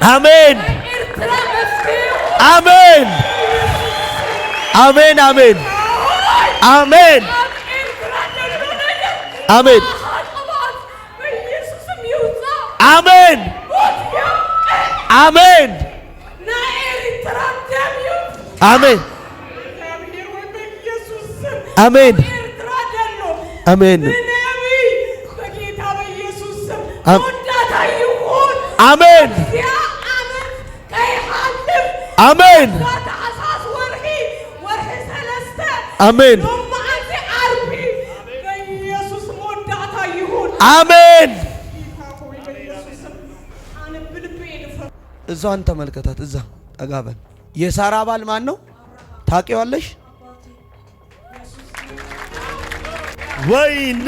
አሜን አሜን አሜን አሜን አሜን አሜን አሜን አሜን አሜን አሜን አሜን አሜን አሜን አሜን አሜን እዛን ተመልከታት። እዛ ጠጋበል። የሳራ ባል ማን ነው ታውቂዋለሽ? ወይኔ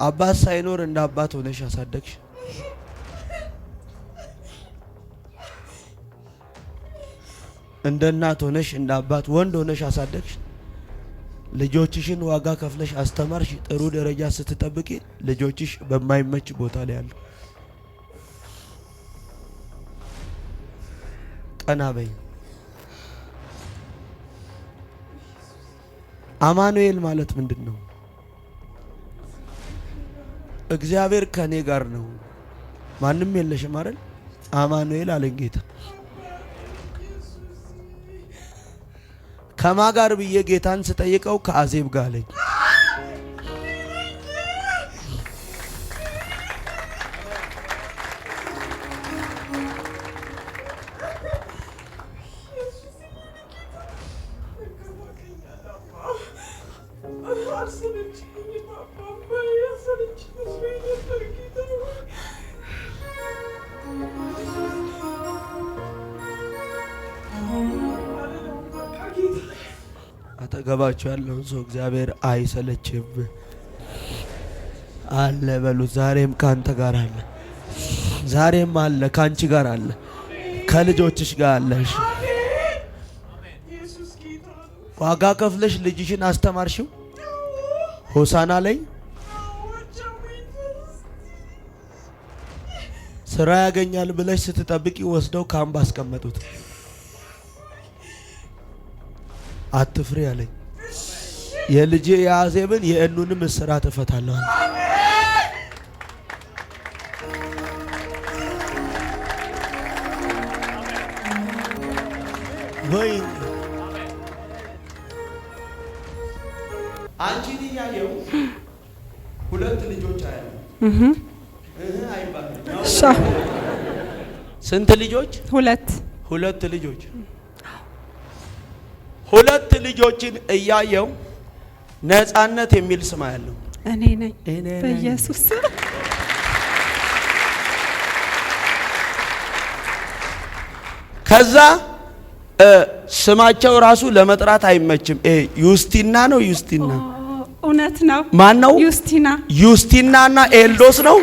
አባት ሳይኖር እንደ አባት ሆነሽ ያሳደግሽ፣ እንደ እናት ሆነሽ እንደ አባት ወንድ ሆነሽ ያሳደግሽ፣ ልጆችሽን ዋጋ ከፍለሽ አስተማርሽ። ጥሩ ደረጃ ስትጠብቂ ልጆችሽ በማይመች ቦታ ላይ ያሉ ቀና በይ። አማኑኤል ማለት ምንድን ነው? እግዚአብሔር ከኔ ጋር ነው፣ ማንም የለሽም አይደል? አማኑኤል አለኝ ጌታ። ከማ ጋር ብዬ ጌታን ስጠይቀው ከአዜብ ጋር አለኝ። አጠገባችሁ ያለውን ሰው እግዚአብሔር አይሰለችም አለ በሉት። ዛሬም ካንተ ጋር አለ፣ ዛሬም አለ፣ ካንቺ ጋር አለ፣ ከልጆችሽ ጋር አለሽ። ዋጋ ከፍለሽ ልጅሽን አስተማርሽው። ሆሳና ላይ ስራ ያገኛል ብለሽ ስትጠብቂ ወስደው ካምፕ አስቀመጡት። አትፍሪ አለኝ። የልጄ የአዜብን የእኑንም እስራት እፈታለሁ። ወይ አንቺን እያየው ሁለት ልጆች አያለሁ። አይባልም። ስንት ልጆች? ሁለት ልጆች። ሁለት ልጆችን እያየው ነፃነት የሚል ስም ያለው እኔ ነኝ በኢየሱስ። ከዛ ስማቸው ራሱ ለመጥራት አይመችም። ዩስቲና ነው። ዩስቲና እውነት ነው። ማን ነው? ዩስቲናና ኤልዶስ ነው።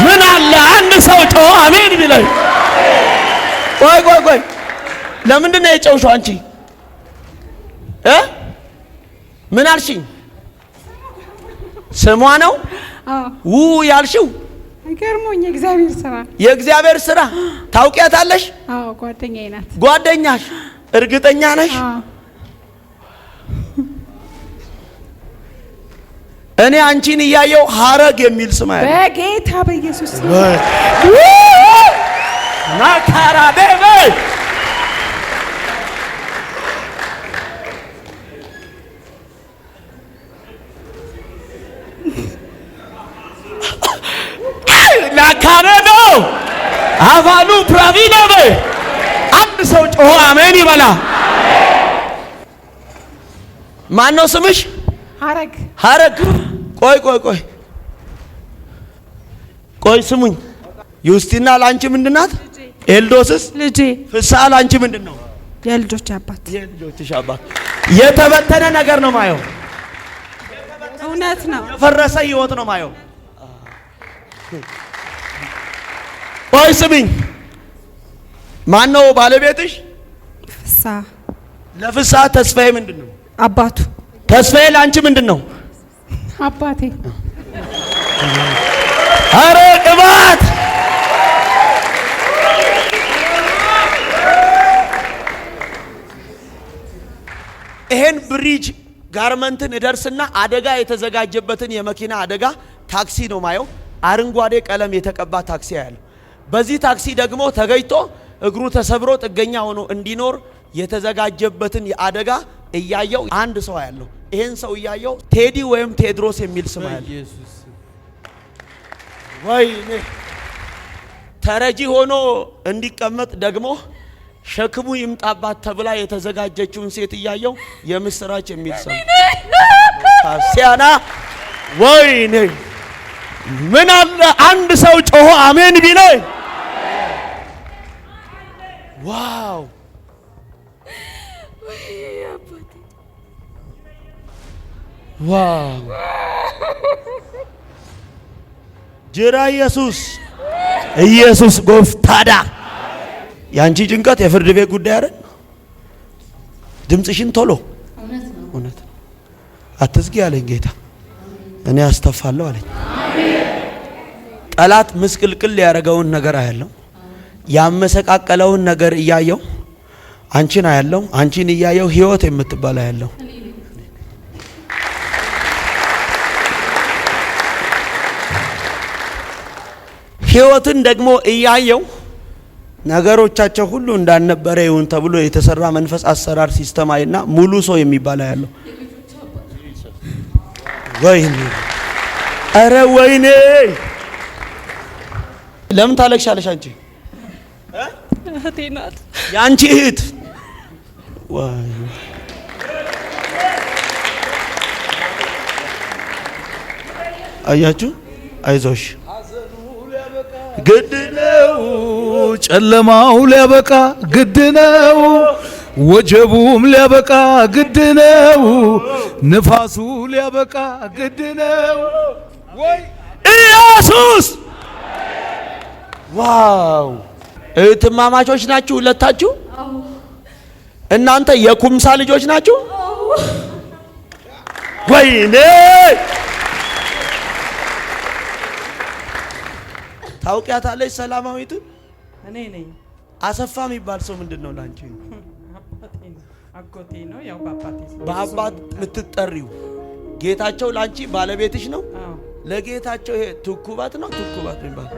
ምን አለ አንድ ሰው ጮኸ አሜን ቢለኝ። ቆይ ለምንድን ነው የጨውሽው አንቺ? ምን አልሽኝ? ስሟ ነው ያልሽው? አይገርሞኝ። የእግዚአብሔር ስራ ታውቂያታለሽ? አዎ ጓደኛዬ ናት። ጓደኛሽ? እርግጠኛ ነሽ? እኔ አንቺን እያየው ሐረግ የሚል ስም አለ። በጌታ በኢየሱስ ናካራዴ ናካራዶ አቫሉ ፕራቪናበ አንድ ሰው ጮኸ አሜን ይበላ። ማን ነው ስምሽ? ሐረግ። ቆይ ስሙኝ። ዩስቲና ላንቺ ምንድናት? ኤልዶስስ ልጄ። ፍስሐ ላንቺ ምንድነው? የልጆች አባት። የልጆችሽ አባት። የተበተነ ነገር ነው ማየው። እውነት ነው። የፈረሰ ህይወት ነው ማየው። ቆይ ስሚኝ። ማን ነው ባለቤትሽ? ፍስሐ። ለፍስሐ ተስፋዬ ምንድነው? አባቱ። ተስፋዬ ላንቺ ምንድነው? አባቴ አረ ቅባት ይሄን ብሪጅ ጋርመንትን እደርስና አደጋ የተዘጋጀበትን የመኪና አደጋ ታክሲ ነው ማየው። አረንጓዴ ቀለም የተቀባ ታክሲ ያለው። በዚህ ታክሲ ደግሞ ተገይቶ እግሩ ተሰብሮ ጥገኛ ሆኖ እንዲኖር የተዘጋጀበትን የአደጋ እያየው አንድ ሰው ያለው። ይሄን ሰው እያየው ቴዲ ወይም ቴድሮስ የሚል ስም ያለው። ወይኔ ተረጂ ሆኖ እንዲቀመጥ ደግሞ ሸክሙ ይምጣባት ተብላ የተዘጋጀችውን ሴት እያየው የምስራች የሚል ሰው ታሲያና። ወይኔ ምን አለ አንድ ሰው ጮሆ አሜን ቢለኝ። ዋው ዋው ጅራ ኢየሱስ ጎፍታዳ። ያንቺ ጭንቀት የፍርድ ቤት ጉዳይ አይደል? ድምጽሽን ቶሎ እውነት ነው አትዝጊ አለኝ ጌታ። እኔ አስተፋለሁ አለኝ። ጠላት ምስቅልቅል ያደረገውን ነገር አያለው። ያመሰቃቀለውን ነገር እያየው አንቺን አያለው። አንቺን እያየው ህይወት የምትባል አያለው። ህይወትን ደግሞ እያየው ነገሮቻቸው ሁሉ እንዳልነበረ ይሁን ተብሎ የተሰራ መንፈስ አሰራር ሲስተም አይና ሙሉ ሰው የሚባል ያለው። ወይኔ አረ ወይኔ ለምን ታለቅሻለሽ አንቺ? እህቴ ናት ያንቺ እህት። ዋይ አያችሁ፣ አይዞሽ ግድ ነው፣ ጨለማው ሊያበቃ ግድ ነው፣ ወጀቡም ሊያበቃ ግድ ነው፣ ንፋሱ ሊያበቃ ግድ ነው። ወይ ኢየሱስ! ዋው! እህትማማቾች ናችሁ ሁለታችሁ? እናንተ የኩምሳ ልጆች ናችሁ? ወይኔ ታውቂያታለሽ ሰላማዊት? እኔ ነኝ። አሰፋ የሚባል ሰው ምንድነው ላንቺ? አባቴ ነው፣ አጎቴ ነው። ያው በአባቴ በአባት የምትጠሪው ጌታቸው ላንቺ ባለቤትሽ ነው? አዎ። ለጌታቸው ይሄ ትኩበት ነው። ትኩበት የሚባል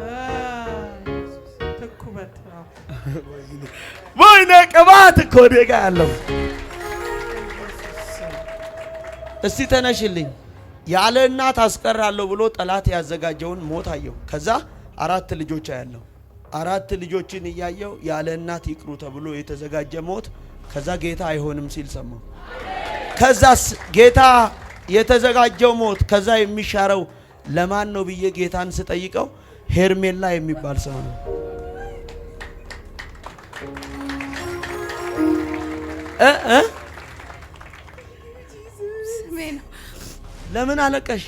ትኩበት። ወይኔ ቅባት እኮ ደጋ ያለው። እስቲ ተነሽልኝ። ያለ እናት አስቀራለሁ ብሎ ጠላት ያዘጋጀውን ሞት አየው። ከዛ 4 ልጆች አያለው። 4 ልጆችን እያየው ያለ እናት ይቅሩ ተብሎ የተዘጋጀ ሞት። ከዛ ጌታ አይሆንም ሲል ሰማው። ከዛስ ጌታ የተዘጋጀው ሞት ከዛ የሚሻረው ለማን ነው ብዬ ጌታን ስጠይቀው ሄርሜላ የሚባል ሰው ነው። ስሜ ነው። ለምን አለቀሽ?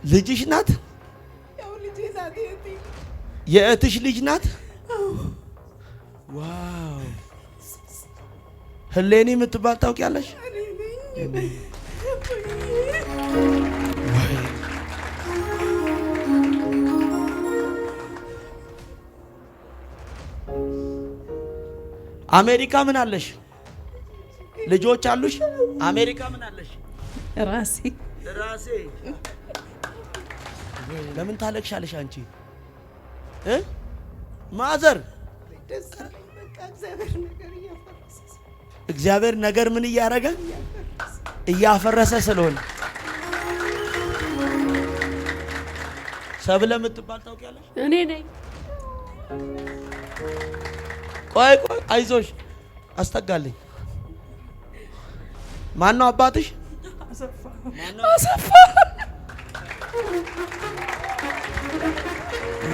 ልጅሽ ናት? የእህትሽ ልጅ ናት? ዋው! ህሌኒ የምትባል ታውቂያለሽ? አሜሪካ ምን አለሽ? ልጆች አሉሽ? አሜሪካ ምን አለሽ? ራሴ ለምን ታለቅሻለሽ አንቺ? ማዘር እግዚአብሔር ነገር ምን እያረገ እያፈረሰ ስለሆነ ሰብለ የምትባል ታውቂያለሽ? እኔ ነኝ። ቆይ አይዞሽ፣ አስጠጋልኝ። ማን ነው አባትሽ? አሰፋ።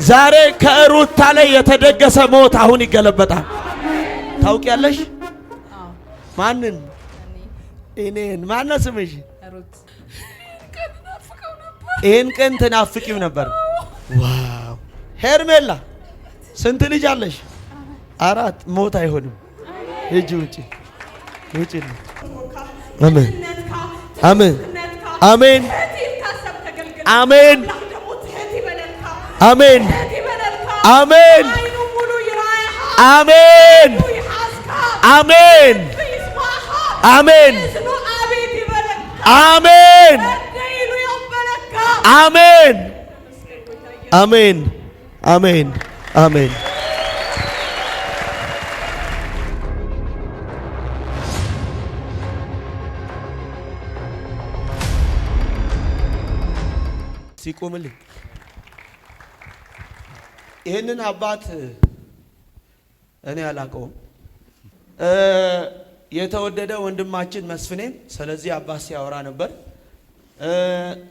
ዛሬ ከሩታ ላይ የተደገሰ ሞት አሁን ይገለበጣል። ታውቂያለሽ? ማንን? እኔን። ማነው ስምሽ? ይሄን ቀን ትናፍቂው ነበር። ዋው! ሄርሜላ ስንት ልጅ አለሽ? 4። ሞት አይሆንም። ሂጂ ውጪ፣ ውጪ። አሜን። አሜን አሜን አሜን አሜን አሜን አሜን አሜን አሜን አሜን አሜን አሜን አሜን አሜን። ሲቆምልኝ ይህንን አባት እኔ አላውቀውም። የተወደደ ወንድማችን መስፍኔም ስለዚህ አባት ሲያወራ ነበር።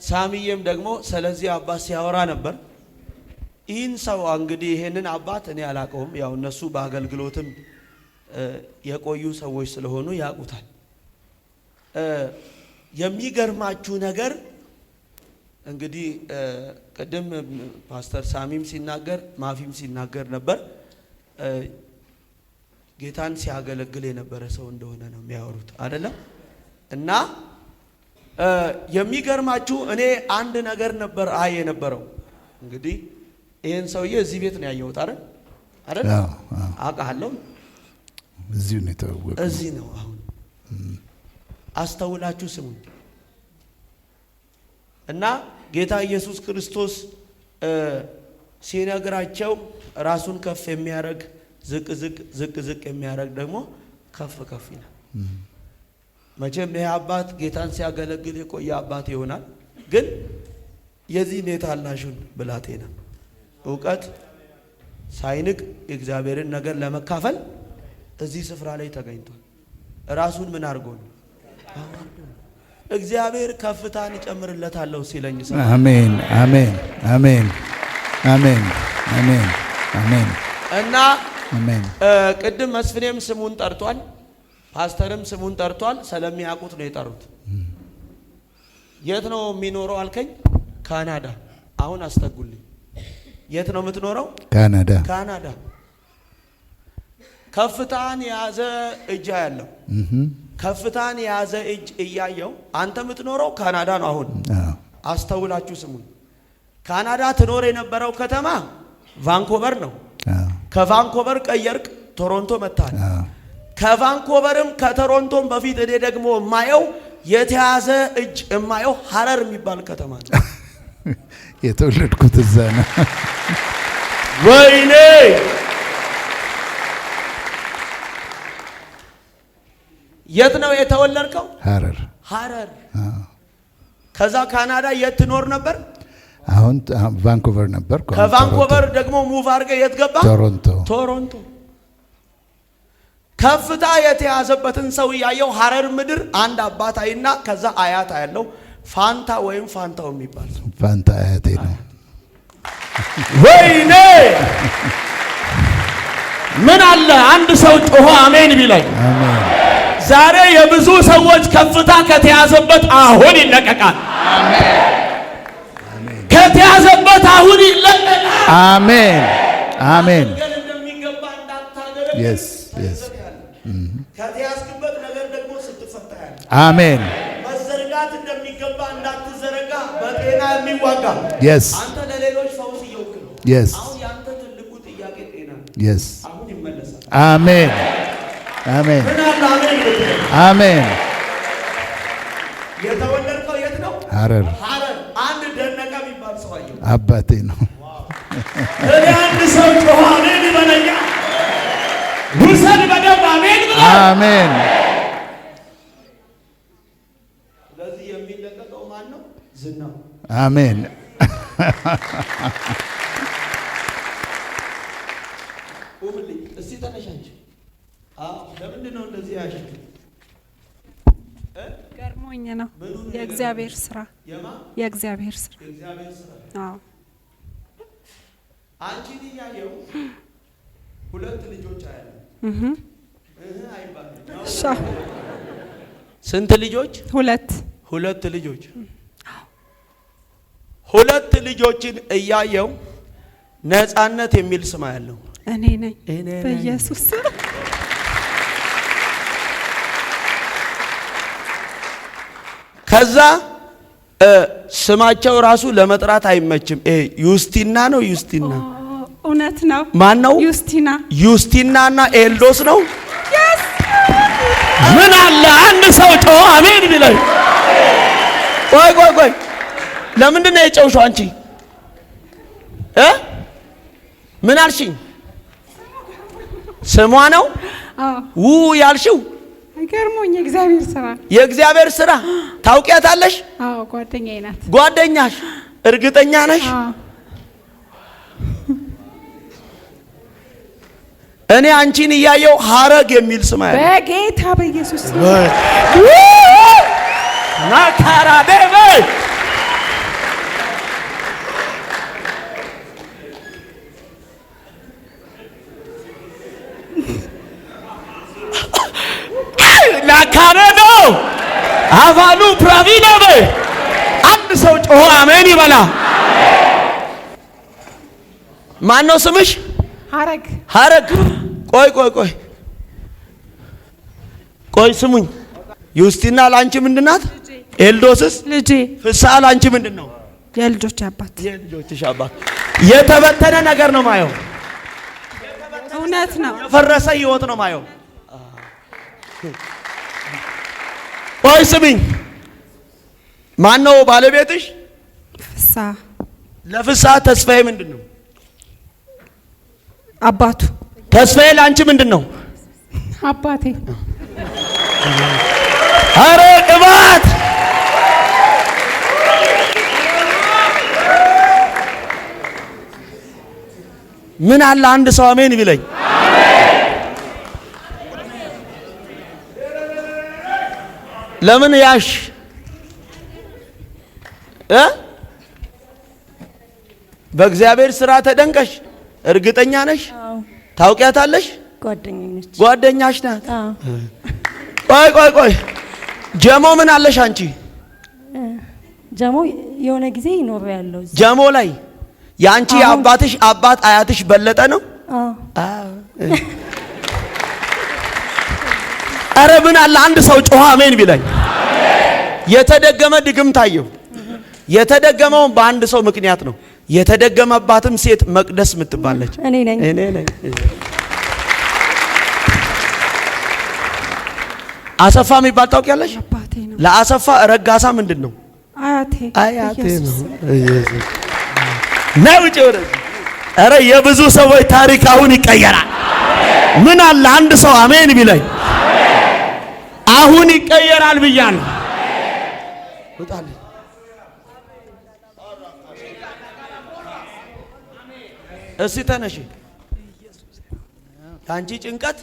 ሳሚዬም ደግሞ ስለዚህ አባት ሲያወራ ነበር። ይህን ሰው እንግዲህ ይህንን አባት እኔ አላውቀውም። ያው እነሱ በአገልግሎትም የቆዩ ሰዎች ስለሆኑ ያውቁታል። የሚገርማችሁ ነገር እንግዲህ ቅድም ፓስተር ሳሚም ሲናገር ማፊም ሲናገር ነበር። ጌታን ሲያገለግል የነበረ ሰው እንደሆነ ነው የሚያወሩት አይደለም። እና የሚገርማችሁ እኔ አንድ ነገር ነበር የነበረው። እንግዲህ ይሄን ሰውዬ እዚህ ቤት ነው ያየሁት አይደል? አውቃለሁ። እዚሁ ነው የተዋወቀው። እዚህ ነው። አሁን አስተውላችሁ ስሙኝ። እና ጌታ ኢየሱስ ክርስቶስ ሲነግራቸው ራሱን ከፍ የሚያደርግ ዝቅ ዝቅ የሚያደርግ ደግሞ ከፍ ከፍ ይላል። መቼም ይሄ አባት ጌታን ሲያገለግል የቆየ አባት ይሆናል። ግን የዚህ የታናሹን ብላቴና እውቀት ሳይንቅ የእግዚአብሔርን ነገር ለመካፈል እዚህ ስፍራ ላይ ተገኝቷል። ራሱን ምን አድርጎ ነው? እግዚአብሔር ከፍታን ይጨምርለታል ሲለኝ ሰው አሜን አሜን አሜን አሜን አሜን አሜን። እና አሜን ቅድም መስፍኔም ስሙን ጠርቷል፣ ፓስተርም ስሙን ጠርቷል። ስለሚያውቁት ነው የጠሩት። የት ነው የሚኖረው አልከኝ? ካናዳ። አሁን አስተጉልኝ። የት ነው የምትኖረው? ካናዳ። ካናዳ። ከፍታን የያዘ እጅ ያለው ከፍታን የያዘ እጅ እያየው አንተ የምትኖረው ካናዳ ነው። አሁን አስተውላችሁ ስሙን። ካናዳ ትኖር የነበረው ከተማ ቫንኮቨር ነው። ከቫንኮቨር ቀየርክ፣ ቶሮንቶ መጣህ። ከቫንኮቨርም ከቶሮንቶም በፊት እኔ ደግሞ የማየው የተያዘ እጅ የማየው ሐረር የሚባል ከተማ ነው። የተወለድኩት እዛ ነው። ወይኔ የት ነው የተወለድከው? ሐረር። ሐረር። ከዛ ካናዳ የት ትኖር ነበር? አሁን ቫንኮቨር ነበር። ከቫንኮቨር ደግሞ ሙቭ አድርገህ የት ገባ? ቶሮንቶ። ቶሮንቶ። ከፍታ የተያዘበትን ሰው ያየው ሐረር ምድር አንድ አባት አይና ከዛ አያት ያለው ፋንታ ወይም ፋንታው የሚባል ፋንታ አያቴ ነው። ወይኔ ምን አለ አንድ ሰው ጮሆ አሜን ቢለኝ። አሜን። ዛሬ የብዙ ሰዎች ከፍታ ከተያዘበት አሁን ይለቀቃል። አሜን። ከተያዘበት አሁን ይለቀቃል። አሜን አሜን። እንደሚገባ እንዳታገለግል yes yes ከተያዝክበት ነገር ደግሞ ስትፈታ ያለ አሜን። መዘርጋት እንደሚገባ እንዳትዘረጋ በጤና የሚዋጋ yes አንተ ለሌሎች ፈውስ እየወክል yes አሁን ያንተ ትልቁ ጥያቄ ጤና yes አሁን ይመለሳል። አሜን አሜን ምን አለ አሜን ብትል አሜን። የተወለድከው የት ነው? ሐረር። ሐረር። አንድ ደነቀ የሚባል ሰው አየሁ። አባቴ ነው። እኔ አንድ ሰው ጮኸ አሜን ይበለኛ። ውሰድ በደንብ አሜን ብለ አሜን። ስለዚህ የሚለቀቀው ማን ነው? ዝናው። አሜን። ቁምልኝ እስቲ ተነሻች። ለምንድን ነው እንደዚህ ያልሽ? ገርሞኝ ነው። የእግዚአብሔር ስራ የእግዚአብሔር ስራ። አዎ አንቺን እያየሁ ሁለት ልጆች አያለሁ። አይባልም። ስንት ልጆች? ሁለት ልጆች። ሁለት ልጆችን እያየሁ ነፃነት የሚል ስም ያለው እኔ ነኝ። በኢየሱስ ከዛ ስማቸው ራሱ ለመጥራት አይመችም። ዩስቲና ነው ዩስቲና እውነት ነው። ማን ነው? ዩስቲና ዩስቲናና ኤልዶስ ነው። ምን አለ አንድ ሰው ጮኸ አሜን ቢለኝ። ቆይ ለምንድን ነው የጨውሽው አንቺ? ምን አልሽኝ? ስሟ ነው ያልሽው? አይገርሞኝ። የእግዚአብሔር ስራ ታውቂያታለሽ? አዎ ጓደኛዬ ናት። ጓደኛሽ? እርግጠኛ ነሽ? እኔ አንቺን እያየው ሐረግ የሚል ስም አለ። በጌታ በኢየሱስ ናካራዴበ ናካሬዶ አቫሉ ፕራቪናበ አንድ ሰው ጮሆ አሜን ይበላ። ማን ነው ስምሽ? ሐረግ። ቆይ ስሙኝ። ዩስቲና ላንቺ ምንድናት? ኤልዶስስ ልጄ። ፍስሐ ላንቺ ምንድነው? የልጆች አባት። የልጆችሽ አባት። የተበተነ ነገር ነው ማየው። እውነት ነው። የፈረሰ ህይወት ነው ማየው። ቆይ ስሚኝ። ማን ነው ባለቤትሽ? ፍስሐ። ለፍስሐ ተስፋዬ ምንድነው? አባቱ። ተስፋዬ ላንቺ ምንድነው? አባቴ። አረ ቅባት ምን አለ አንድ ሰው አሜን ቢለኝ። ለምን ያሽ በእግዚአብሔር ስራ ተደንቀሽ? እርግጠኛ ነሽ? ታውቂያታለሽ? ጓደኛሽ ናት። ቆይ ጀሞ ምን አለሽ አንቺ? ጀሞ የሆነ ጊዜ ይኖር ያለው ጀሞ ላይ ያንቺ አባትሽ አባት አያትሽ በለጠ ነው? አረ ምን አለ አንድ ሰው ጮኸ አሜን ቢለኝ። የተደገመ ድግም ታየው። የተደገመው በአንድ ሰው ምክንያት ነው። የተደገመባትም ሴት መቅደስ ምትባለች። እኔ ነኝ። አሰፋ የሚባል ታውቂያለሽ? አባቴ ነው። ለአሰፋ ረጋሳ ምንድን ነው? አያቴ ነው። ነይ ውጪ ወደዚህ። አረ የብዙ ሰዎች ታሪክ አሁን ይቀየራል። ምን አለ አንድ ሰው አሜን ቢለኝ። አሁን ይቀየራል ብያለሁ። ወጣልኝ። እስቲ ተነሺ። አንቺ ጭንቀት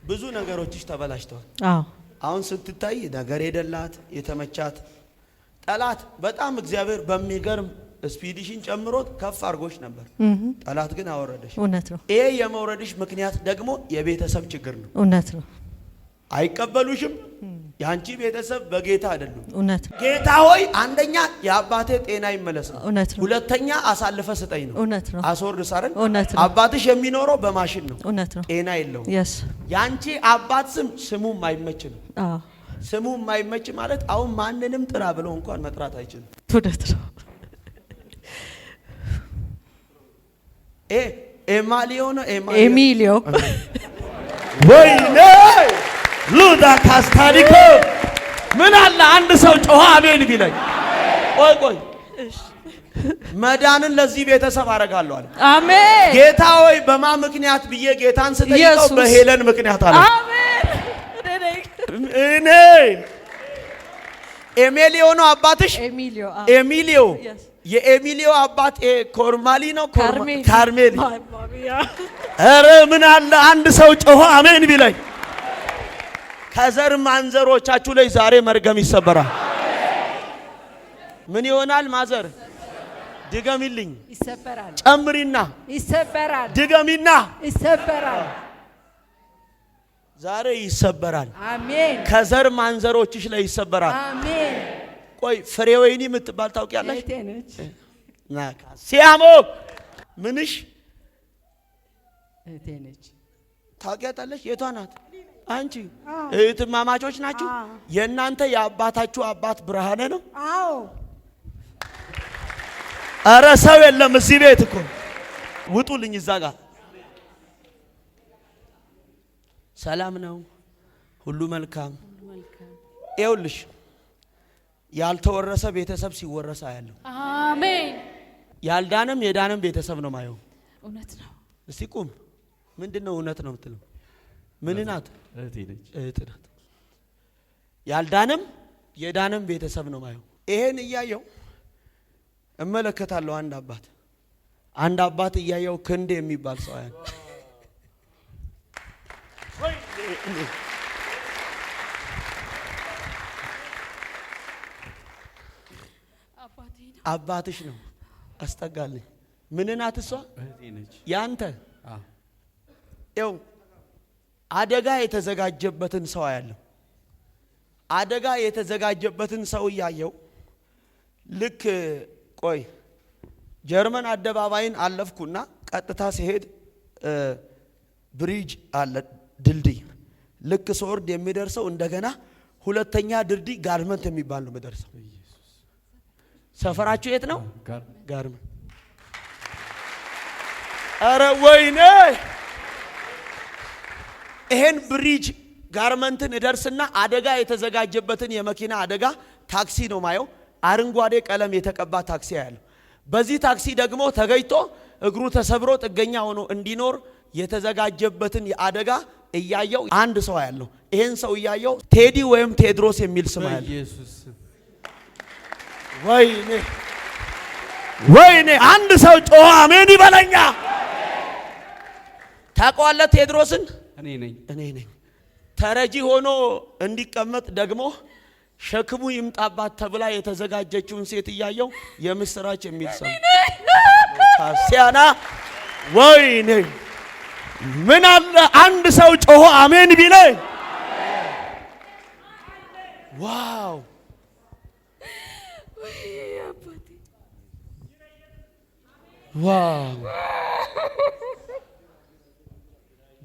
ብዙ ነገሮችሽ ተበላሽተዋል። አሁን ስትታይ ነገር የደላት የተመቻት ጠላት በጣም እግዚአብሔር በሚገርም ስፒድሽን ጨምሮት ከፍ አድርጎሽ ነበር። ጠላት ግን አወረደሽ። እውነት ነው። ይሄ የመውረድሽ ምክንያት ደግሞ የቤተሰብ ችግር ነው። እውነት ነው። አይቀበሉሽም። ያንቺ ቤተሰብ በጌታ አይደሉም። እውነት ነው። ጌታ ሆይ አንደኛ የአባቴ ጤና ይመለስ ነው። እውነት ነው። ሁለተኛ አሳልፈ ስጠኝ ነው። እውነት ነው። አስወርድ ሳረን። እውነት ነው። አባትሽ የሚኖረው በማሽን ነው። እውነት ነው። ጤና የለውም። yes ያንቺ አባት ስሙ የማይመች ነው። ስሙ የማይመች ማለት አሁን ማንንም ጥራ ብለው እንኳን መጥራት አይችልም። እውነት ነው። ኤማሊዮ ነው። ኤሚሊዮ ወይኔ ሉዳ ካስታሪኮ ምን አለ አንድ ሰው ጮኸ አሜን ቢለኝ። ቆይ መዳንን ለዚህ ቤተሰብ አደርጋለሁ አለ። አሜን። ጌታ ሆይ በማ ምክንያት ብዬ ጌታን ስጠይቀው በሄለን ምክንያት አለ። አሜን። እኔ ኤሚሊዮ ነው አባትሽ? ኤሚሊዮ የኤሚሊዮ አባት ኮርማሊ ነው። ካርሜሊ። ኧረ ምን አለ አንድ ሰው ጮኸ አሜን ቢለኝ። ከዘር ማንዘሮቻችሁ ላይ ዛሬ መርገም ይሰበራል። ምን ይሆናል? ማዘር ድገሚልኝ። ይሰበራል። ጨምሪና ይሰበራል። ድገሚና ይሰበራል። ዛሬ ይሰበራል። አሜን። ከዘር ማንዘሮችሽ ላይ ይሰበራል። አሜን። ቆይ ፍሬወይኒ የምትባል ታውቂያለሽ? ናካ ሲያሞ ምንሽ እቴ ነች። ታውቂያታለሽ? የቷ ናት? አንቺ እህትማማቾች ናችሁ? የእናንተ የአባታችሁ አባት ብርሃነ ነው? አዎ። አረ ሰው የለም እዚህ ቤት እኮ ውጡልኝ እዛ ጋር። ሰላም ነው ሁሉ መልካም። ይኸውልሽ ያልተወረሰ ቤተሰብ ሲወረሳ ያለው አሜን። ያልዳነም የዳነም ቤተሰብ ነው ማየው። እውነት ነው። እስቲ ቁም። ምንድነው እውነት ነው የምትለው? ምን ናት? እህት ናት። ያልዳነም የዳነም ቤተሰብ ነው ማየው። ይሄን እያየው እመለከታለሁ። አንድ አባት እያየው ክንድ የሚባል ሰው አያል። አባትሽ ነው። አስጠጋልኝ። ምን ናት እሷ? ያንተ ይኸው አደጋ የተዘጋጀበትን ሰው ያለው አደጋ የተዘጋጀበትን ሰው እያየው ልክ ቆይ ጀርመን አደባባይን አለፍኩና ቀጥታ ሲሄድ ብሪጅ አለ ድልድይ። ልክ ሶርድ የሚደርሰው እንደገና ሁለተኛ ድልድይ ጋርመንት የሚባል ነው የሚደርሰው። ሰፈራችሁ የት ነው? ጋርመንት። አረ ወይኔ! ይሄን ብሪጅ ጋርመንትን እደርስና አደጋ የተዘጋጀበትን የመኪና አደጋ ታክሲ ነው ማየው። አረንጓዴ ቀለም የተቀባ ታክሲ ያለው። በዚህ ታክሲ ደግሞ ተገይቶ እግሩ ተሰብሮ ጥገኛ ሆኖ እንዲኖር የተዘጋጀበትን የአደጋ እያየው አንድ ሰው ያለው። ይሄን ሰው እያየው ቴዲ ወይም ቴድሮስ የሚል ስም ያለው። ኢየሱስ ወይኔ ወይኔ! አንድ ሰው ጮኸ አሜን ይበለኛ። ታውቀዋለህ ቴድሮስን? እኔ ነኝ። ተረጂ ሆኖ እንዲቀመጥ ደግሞ ሸክሙ ይምጣባት ተብላ የተዘጋጀችውን ሴት እያየው የምስራች የሚል ሰው ታሲያና። ወይኔ ምን አለ አንድ ሰው ጮሆ አሜን ቢለኝ። ዋው! ዋው!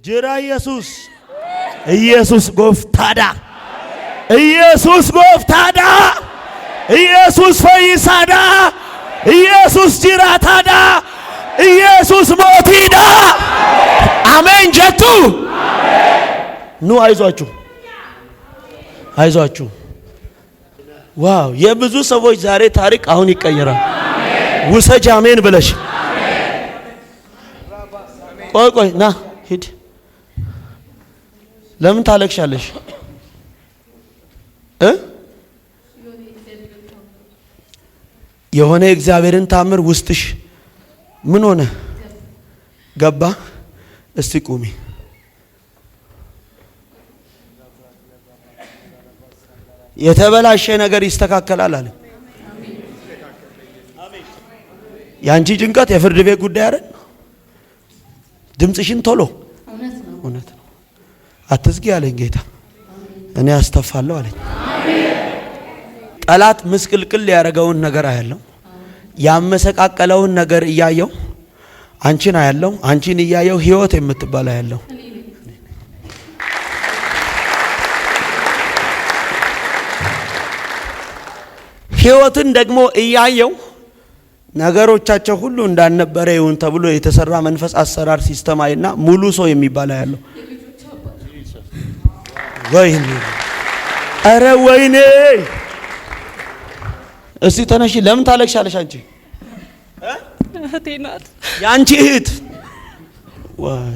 ጅራ ኢየሱስ ጎፍታዳ፣ ኢየሱስ ጎፍታዳ፣ ኢየሱስ ፈይሳዳ፣ ኢየሱስ ጅራታዳ፣ ኢየሱስ ሞቲዳ። አሜን ጀቱ። ኑ አይዟችሁ፣ አይዟችሁ። ዋው! የብዙ ሰዎች ዛሬ ታሪክ አሁን ይቀየራል። ውሰጅ አሜን ብለሽ። ቆይ ና ሂድ። ለምን ታለቅሻለሽ? የሆነ እግዚአብሔርን ታምር ውስጥሽ ምን ሆነ ገባ? እስቲ ቁሚ። የተበላሸ ነገር ይስተካከላል አለ። ያንቺ ጭንቀት የፍርድ ቤት ጉዳይ አይደል? ድምጽሽን ቶሎ እውነት ነው አትዝጊ አለኝ ጌታ። እኔ አስተፋለሁ አለኝ። ጠላት ምስቅልቅል ያደረገውን ነገር አያለው። ያመሰቃቀለውን ነገር እያየው አንቺን አያለው። አንቺን እያየው ህይወት የምትባል አያለው። ህይወትን ደግሞ እያየው ነገሮቻቸው ሁሉ እንዳልነበረ ይሁን ተብሎ የተሰራ መንፈስ አሰራር ሲስተማይና ሙሉ ሰው የሚባል አያለው። ወይኔ! አረ ወይኔ! እስቲ ተነሺ። ለምን ታለቅሻለሽ አንቺ? እህቴ ናት። ያንቺ እህት። ዋይ!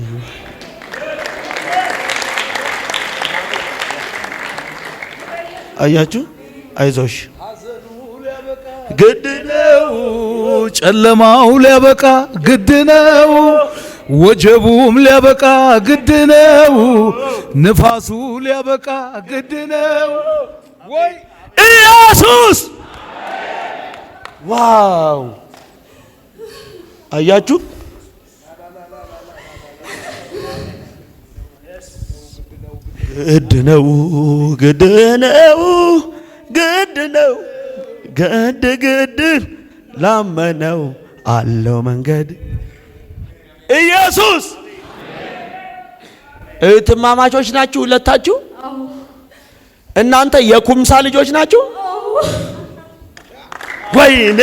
አያችሁ? አይዞሽ፣ ግድ ነው። ጨለማው ሊያበቃ ግድ ነው። ወጀቡም ሊያበቃ ግድ ነው። ንፋሱ ሊያበቃ ግድ ነው። ወይ ኢየሱስ! ዋው! አያችሁ? ግድ ነው፣ ግድ ነው፣ ግድ ነው፣ ግድ ላመነው አለው መንገድ። ኢየሱስ! እህትማማቾች ናችሁ ሁለታችሁ? እናንተ የኩምሳ ልጆች ናችሁ? ወይኔ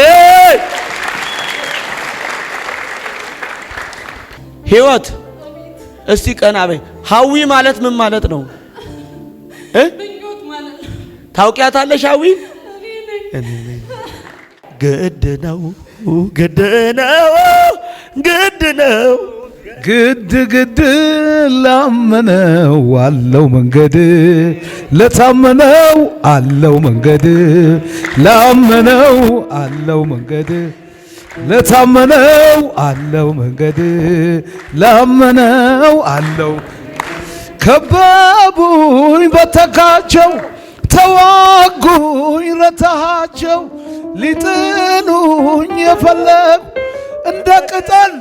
ህይወት እስቲ ቀና በይ። ሀዊ ማለት ምን ማለት ነው? ታውቂያታለሽ? ሀዊ ግድ ነው ግድ ነው ግድ ነው ግድ ላመነው አለው መንገድ ለታመነው አለው መንገድ ላመነው አለው መንገድ ለታመነው አለው መንገድ ላመነው አለው። ከበቡኝ በተካቸው ተዋጉኝ ረታቸው ሊጥሉኝ የፈለጉ እንደ ቅጠል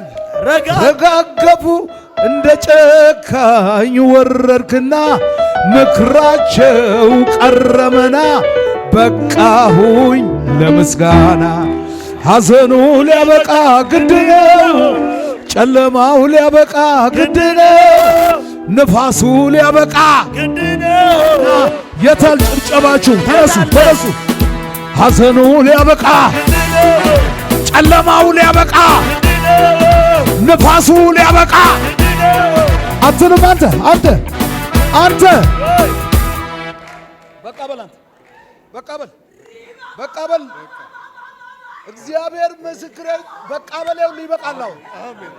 ረጋገፉ እንደ ጨካኝ ወረድክና ምክራቸው ቀረመና በቃሁኝ ለምስጋና። ሐዘኑ ሊያበቃ ግድ ነው፣ ጨለማው ሊያበቃ ግድ ነው፣ ንፋሱ ሊያበቃ ግድ ነው። የታል ጭብጨባችሁ? ተነሱ ተነሱ። ሐዘኑ ሊያበቃ ጨለማው ሊያበቃ ንፋሱ ሊያበቃ አትንም አንተ በቃ በል አንተ በቃ በል እግዚአብሔር ምስክሬ በቃ በለው ይበቃል። አሜን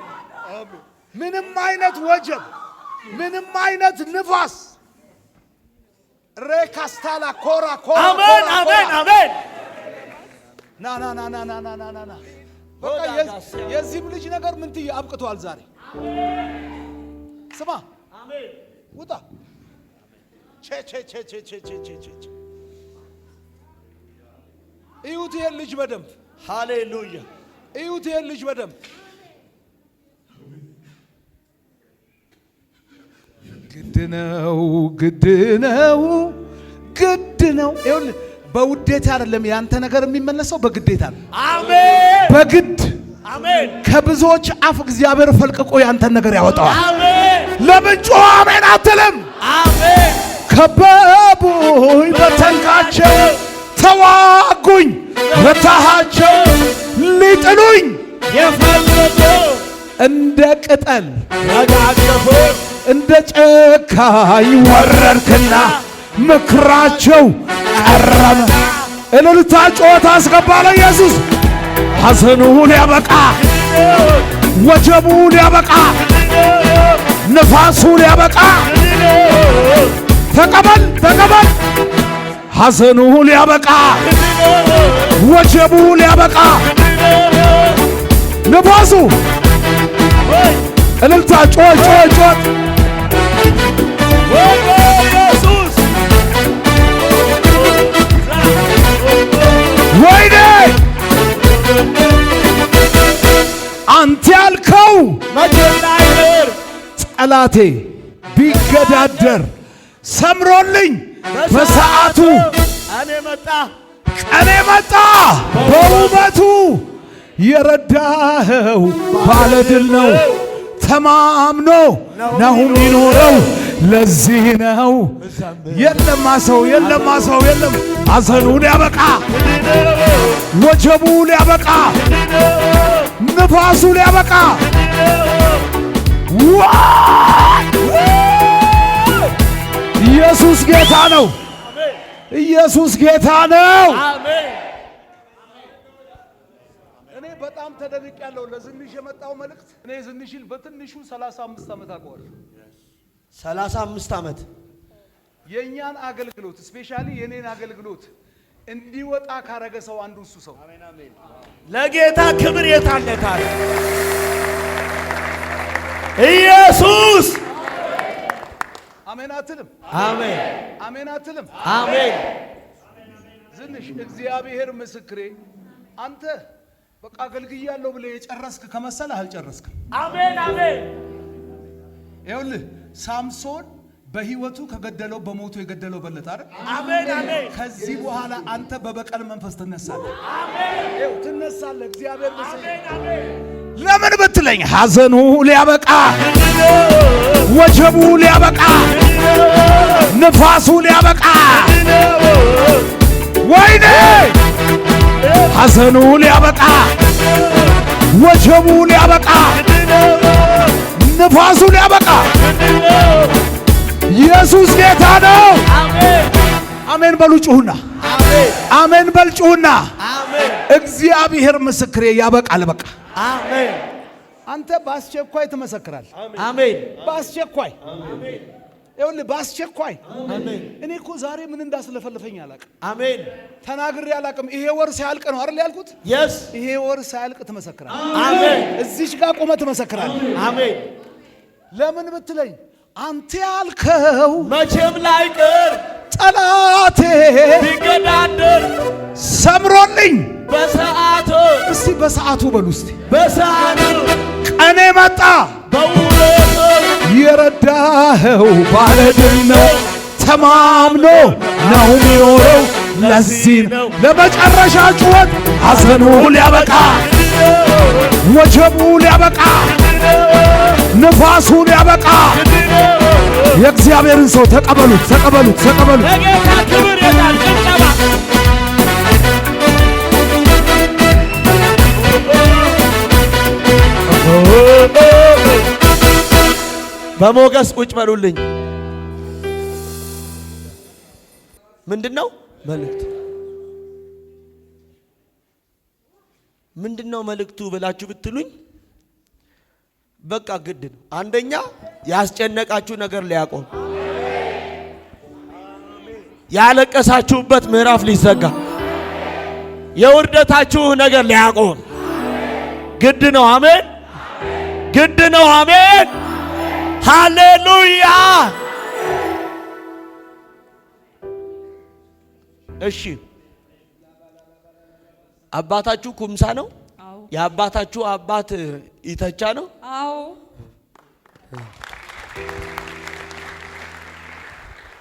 አሜን። ምንም አይነት ወጀብ ምንም አይነት ንፋስ ሬካስታላ ኮራ አሜን አሜን አሜን። ና በቃ የዚህም ልጅ ነገር ምን ትይ አብቅቷል። ዛሬ ስማ አሜን ውጣ እዩት ይሄን ልጅ በደንብ ሃሌሉያ። እዩት ይሄን ልጅ በደንብ ግድ ነው ግድ ነው ግድ ነው። ይኸውልህ በውዴታ አይደለም ያንተ ነገር የሚመለሰው በግዴታ ነው። አሜን። በግድ አሜን። ከብዙዎች አፍ እግዚአብሔር ፈልቅቆ ያንተን ነገር ያወጣዋል። አሜን። ለምን ጮህ አሜን አትልም? አሜን። ከበቡኝ በተንካቸው ተዋጉኝ ረታሃቸው ሊጥሉኝ የፈለጉ እንደ ቅጠል ረጋገፉ እንደ ጨካኝ ወረድክና ምክራቸው ቀረመ። እልልታ ጮታ አስገባለ ኢየሱስ። ሐዘኑ ሊያበቃ ወጀቡ ሊያበቃ ንፋሱ ሊያበቃ ተቀበል ተቀበል። ሐዘኑ ሊያበቃ ወጀቡ ሊያበቃ ንፋሱ እልልታ ጮት ኢየሱስ ወይኔ አንተ ያልከው መጀመሪያ ጠላቴ ቢገዳደር ሰምሮልኝ በሰዓቱ ቀኔ መጣ በውበቱ የረዳኸው ባለድል ነው ተማምኖ ነው የሚኖረው። ለዚህ ነው የለማ ሰው የለም ሐዘኑ ሊያበቃ ወጀቡ ሊያበቃ ንፋሱ ሊያበቃ ኢየሱስ ጌታ ነው። ኢየሱስ ጌታ ነው። እኔ በጣም ተደንቄያለሁ። ለዝንሽ የመጣው መልእክት እኔ ዝንሽን በትንሹ 35 ዓመት አውቀዋለሁ። 35 ዓመት የኛን አገልግሎት ስፔሻሊ የኔን አገልግሎት እንዲወጣ ካረገ ሰው አንዱ እሱ ሰው። አሜን አሜን። ለጌታ ክብር የታለታል ኢየሱስ። አሜን አትልም? አሜን አሜን አትልም? አሜን። ዝንሽ እግዚአብሔር ምስክሬ፣ አንተ በቃ አገልግያለሁ ብለህ የጨረስክ ከመሰለህ አልጨረስክም። አሜን አሜን። ይኸውልህ ሳምሶን በህይወቱ ከገደለው በሞቱ የገደለው በለጠ አይደል? አሜን አሜን። ከዚህ በኋላ አንተ በበቀል መንፈስ ትነሳለህ። አሜን። ይኸው ትነሳለህ። እግዚአብሔር ምስክሬ። አሜን አሜን። ለምን ብትለኝ ሐዘኑ ሊያበቃ፣ ወጀቡ ሊያበቃ፣ ንፋሱ ሊያበቃ፣ ወይኔ ሐዘኑ ሊያበቃ፣ ወጀቡ ሊያበቃ፣ ንፋሱ ሊያበቃ። ኢየሱስ ጌታ ነው። አሜን በሉ ጩሁና፣ አሜን በል ጩሁና። እግዚአብሔር ምስክሬ ያበቃል። በቃ አሜን። አንተ በአስቸኳይ ትመሰክራል። አሜን። በአስቸኳይ ይኸውልህ፣ በአስቸኳይ አሜን። እኔ እኮ ዛሬ ምን እንዳስለፈልፈኝ አላውቅም። አሜን። ተናግሬ አላውቅም። ይሄ ወር ሲያልቅ ነው አይደል ያልኩት? የስ ይሄ ወር ሲያልቅ ትመሰክራል። አሜን። እዚች ጋር ቆመህ ትመሰክራል። አሜን። ለምን ብትለኝ አንተ ያልከው መቼም ላይቀር ጠላቴ ቢገዳደር ሰምሮልኝ በሰዓቱ እስቲ በሰዓቱ በሉ እስቲ በሰዓቱ ቀኔ መጣ በውለቱ የረዳኸው ባለድል ነው ተማምኖ ነው የሚኖረው። ለዚህ ነው ለመጨረሻ ጩኸት ሐዘኑ ሊያበቃ፣ ወጀቡ ሊያበቃ፣ ንፋሱ ሊያበቃ። የእግዚአብሔርን ሰው ተቀበሉት፣ ተቀበሉት፣ ተቀበሉት። ለጌታ ክብር ይላል ጭብጨባ። በሞገስ ቁጭ በሉልኝ። ምንድነው መልእክቱ? ምንድነው መልእክቱ ብላችሁ ብትሉኝ በቃ ግድ ነው። አንደኛ ያስጨነቃችሁ ነገር ሊያቆም፣ ያለቀሳችሁበት ምዕራፍ ሊዘጋ፣ የውርደታችሁ ነገር ሊያቆም ግድ ነው። አሜን፣ ግድ ነው። አሜን፣ ሃሌሉያ። እሺ፣ አባታችሁ ኩምሳ ነው? አዎ። የአባታችሁ አባት ኢተቻ ነው? አዎ።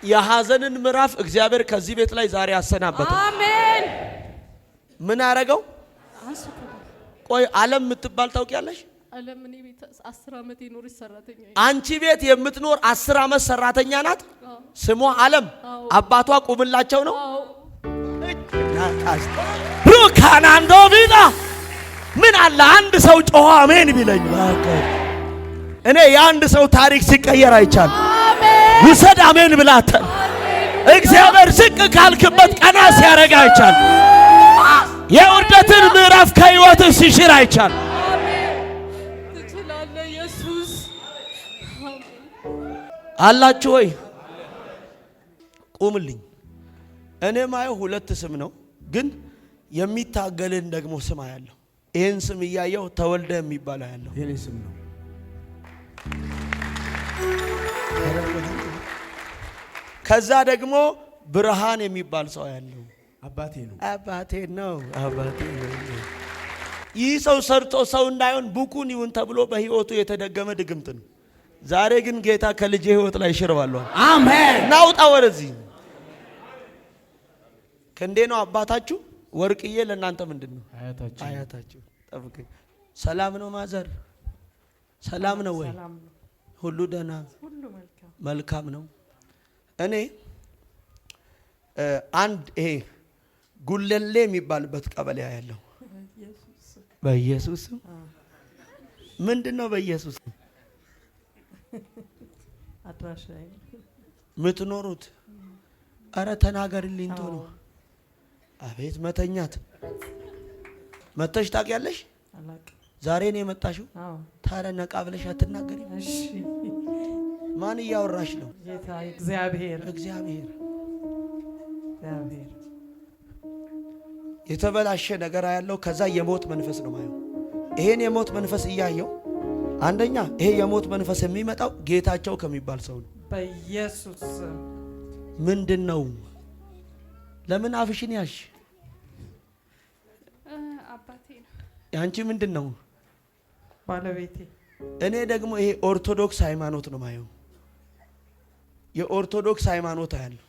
የሐዘንን ምዕራፍ እግዚአብሔር ከዚህ ቤት ላይ ዛሬ አሰናበተው። አሜን። ምን አረገው? አንስኩ ቆይ ዓለም የምትባል ታውቂያለሽ? አለም እኔ ቤት 10 ዓመት የኖረች ሰራተኛ አንቺ ቤት የምትኖር 10 ዓመት ሰራተኛ ናት። ስሟ ዓለም። አባቷ ቁምላቸው ነው። ሩካናንዶ ቢላ ምን አለ አንድ ሰው ጮኸ አሜን ቢለኝ። እኔ የአንድ ሰው ታሪክ ሲቀየር አይቻል። ውሰድ አሜን ብላተ እግዚአብሔር ዝቅ ካልክበት ቀና ሲያረጋ አይቻል። የውርደትን ምዕራፍ ከህይወት ሲሽር አይቻል። ትችላለህ ኢየሱስ። አላችሁ ወይ? ቁምልኝ። እኔ ማየው ሁለት ስም ነው፣ ግን የሚታገልን ደግሞ ስም አያለሁ። ይህን ስም እያየው ተወልደ የሚባል አያለሁ። የኔ ስም ነው። ከዛ ደግሞ ብርሃን የሚባል ሰው ያለው አባቴ ነው። አባቴ ነው። አባቴ ነው። ይህ ሰው ሰርቶ ሰው እንዳይሆን ቡኩን ይሁን ተብሎ በህይወቱ የተደገመ ድግምት ነው። ዛሬ ግን ጌታ ከልጄ ህይወት ላይ ሽርባሏል። አሜን። ናውጣ ወደዚህ። ከእንዴ ነው አባታችሁ? ወርቅዬ ለእናንተ ምንድን ነው? አያታችሁ። ጠብቀኝ። ሰላም ነው ማዘር? ሰላም ነው ወይ? ሁሉ ደህና? ሁሉ መልካም መልካም ነው። እኔ አንድ ይሄ ጉለሌ የሚባልበት ቀበሌ ያለው በኢየሱስ ምንድነው? በኢየሱስ አድራሻ ምትኖሩት? አረ ተናገርልኝ ቶሎ። አቤት መተኛት። መተሽ ታውቂያለሽ? አላውቅም። ዛሬ ነው የመጣሽው? አዎ። ታዲያ ነቃ ብለሽ አትናገሪ? እሺ። ማን እያወራሽ ነው? ጌታ እግዚአብሔር እግዚአብሔር። እግዚአብሔር የተበላሸ ነገር ያለው ከዛ የሞት መንፈስ ነው ማየው። ይሄን የሞት መንፈስ እያየው አንደኛ ይሄ የሞት መንፈስ የሚመጣው ጌታቸው ከሚባል ሰው ነው። በኢየሱስ ምንድነው? ለምን አፍሽን ያሽ? አባቴ ነው። ያንቺ ምንድነው? ባለቤቴ። እኔ ደግሞ ይሄ ኦርቶዶክስ ሃይማኖት ነው ማየው። የኦርቶዶክስ ሃይማኖት ያለው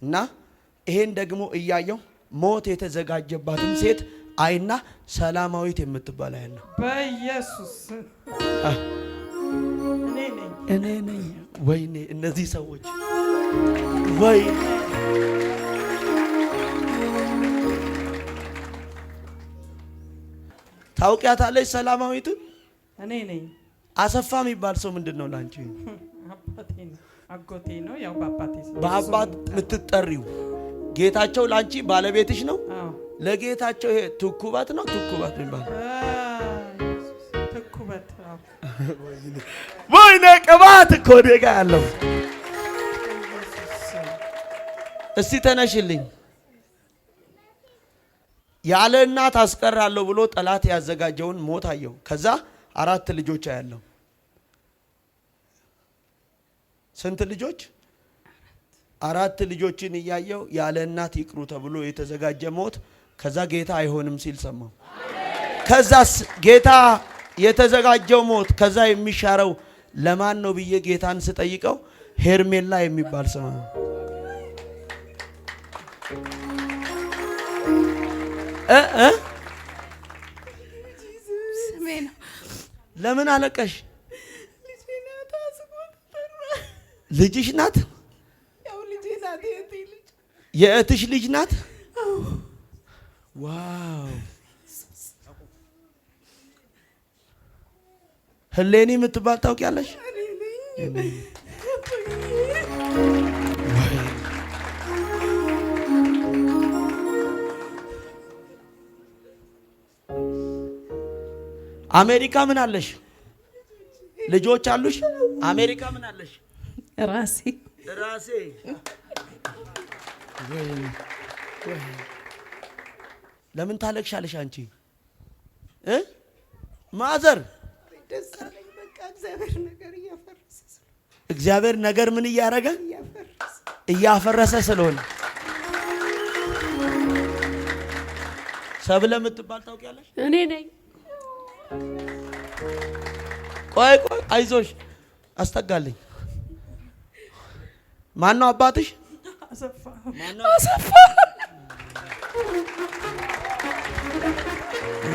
እና ይሄን ደግሞ እያየው ሞት የተዘጋጀባትን ሴት አይና ሰላማዊት የምትባል ያለው በኢየሱስ እኔ ነኝ። ወይኔ እነዚህ ሰዎች ወይ ታውቂያታለሽ? ሰላማዊት እኔ ነኝ። አሰፋ የሚባል ሰው ምንድነው ላንቺ? አባቴ ነው፣ አጎቴ ነው። ያው በአባቴ በአባት የምትጠሪው ጌታቸው ላንቺ ባለቤትሽ ነው። አዎ ለጌታቸው ይሄ ትኩባት ነው። ትኩባት የሚባል ትኩበት። ወይኔ ቅባት እኮ ደጋ ያለው። እስቲ ተነሽልኝ። ያለ እናት አስቀራለሁ ብሎ ጠላት ያዘጋጀውን ሞት አየው። ከዛ 4 ልጆች አያለው። ስንት ልጆች? 4 ልጆችን እያየው ያለ እናት ይቅሩ ተብሎ የተዘጋጀ ሞት። ከዛ ጌታ አይሆንም ሲል ሰማው። ከዛስ ጌታ የተዘጋጀው ሞት ከዛ የሚሻረው ለማን ነው ብዬ ጌታን ስጠይቀው ሄርሜላ የሚባል ስም ነው። ስሜ ነው። ለምን አለቀሽ? ልጅሽ ናት? የእህትሽ ልጅ ናት? ዋው! ህሌኒ የምትባል ታውቂያለሽ? አሜሪካ ምን አለሽ? ልጆች አሉሽ? አሜሪካ ምን አለሽ? ራሴ ለምን ታለቅሻለሽ አንቺ? ማዘር እግዚአብሔር ነገር ምን እያረገ እያፈረሰ ስለሆነ ሰብለ የምትባል ታውቂያለሽ? እኔ ነኝ። ቆይ አይዞሽ አስጠጋልኝ። ማን ነው አባትሽ? አሰፋ።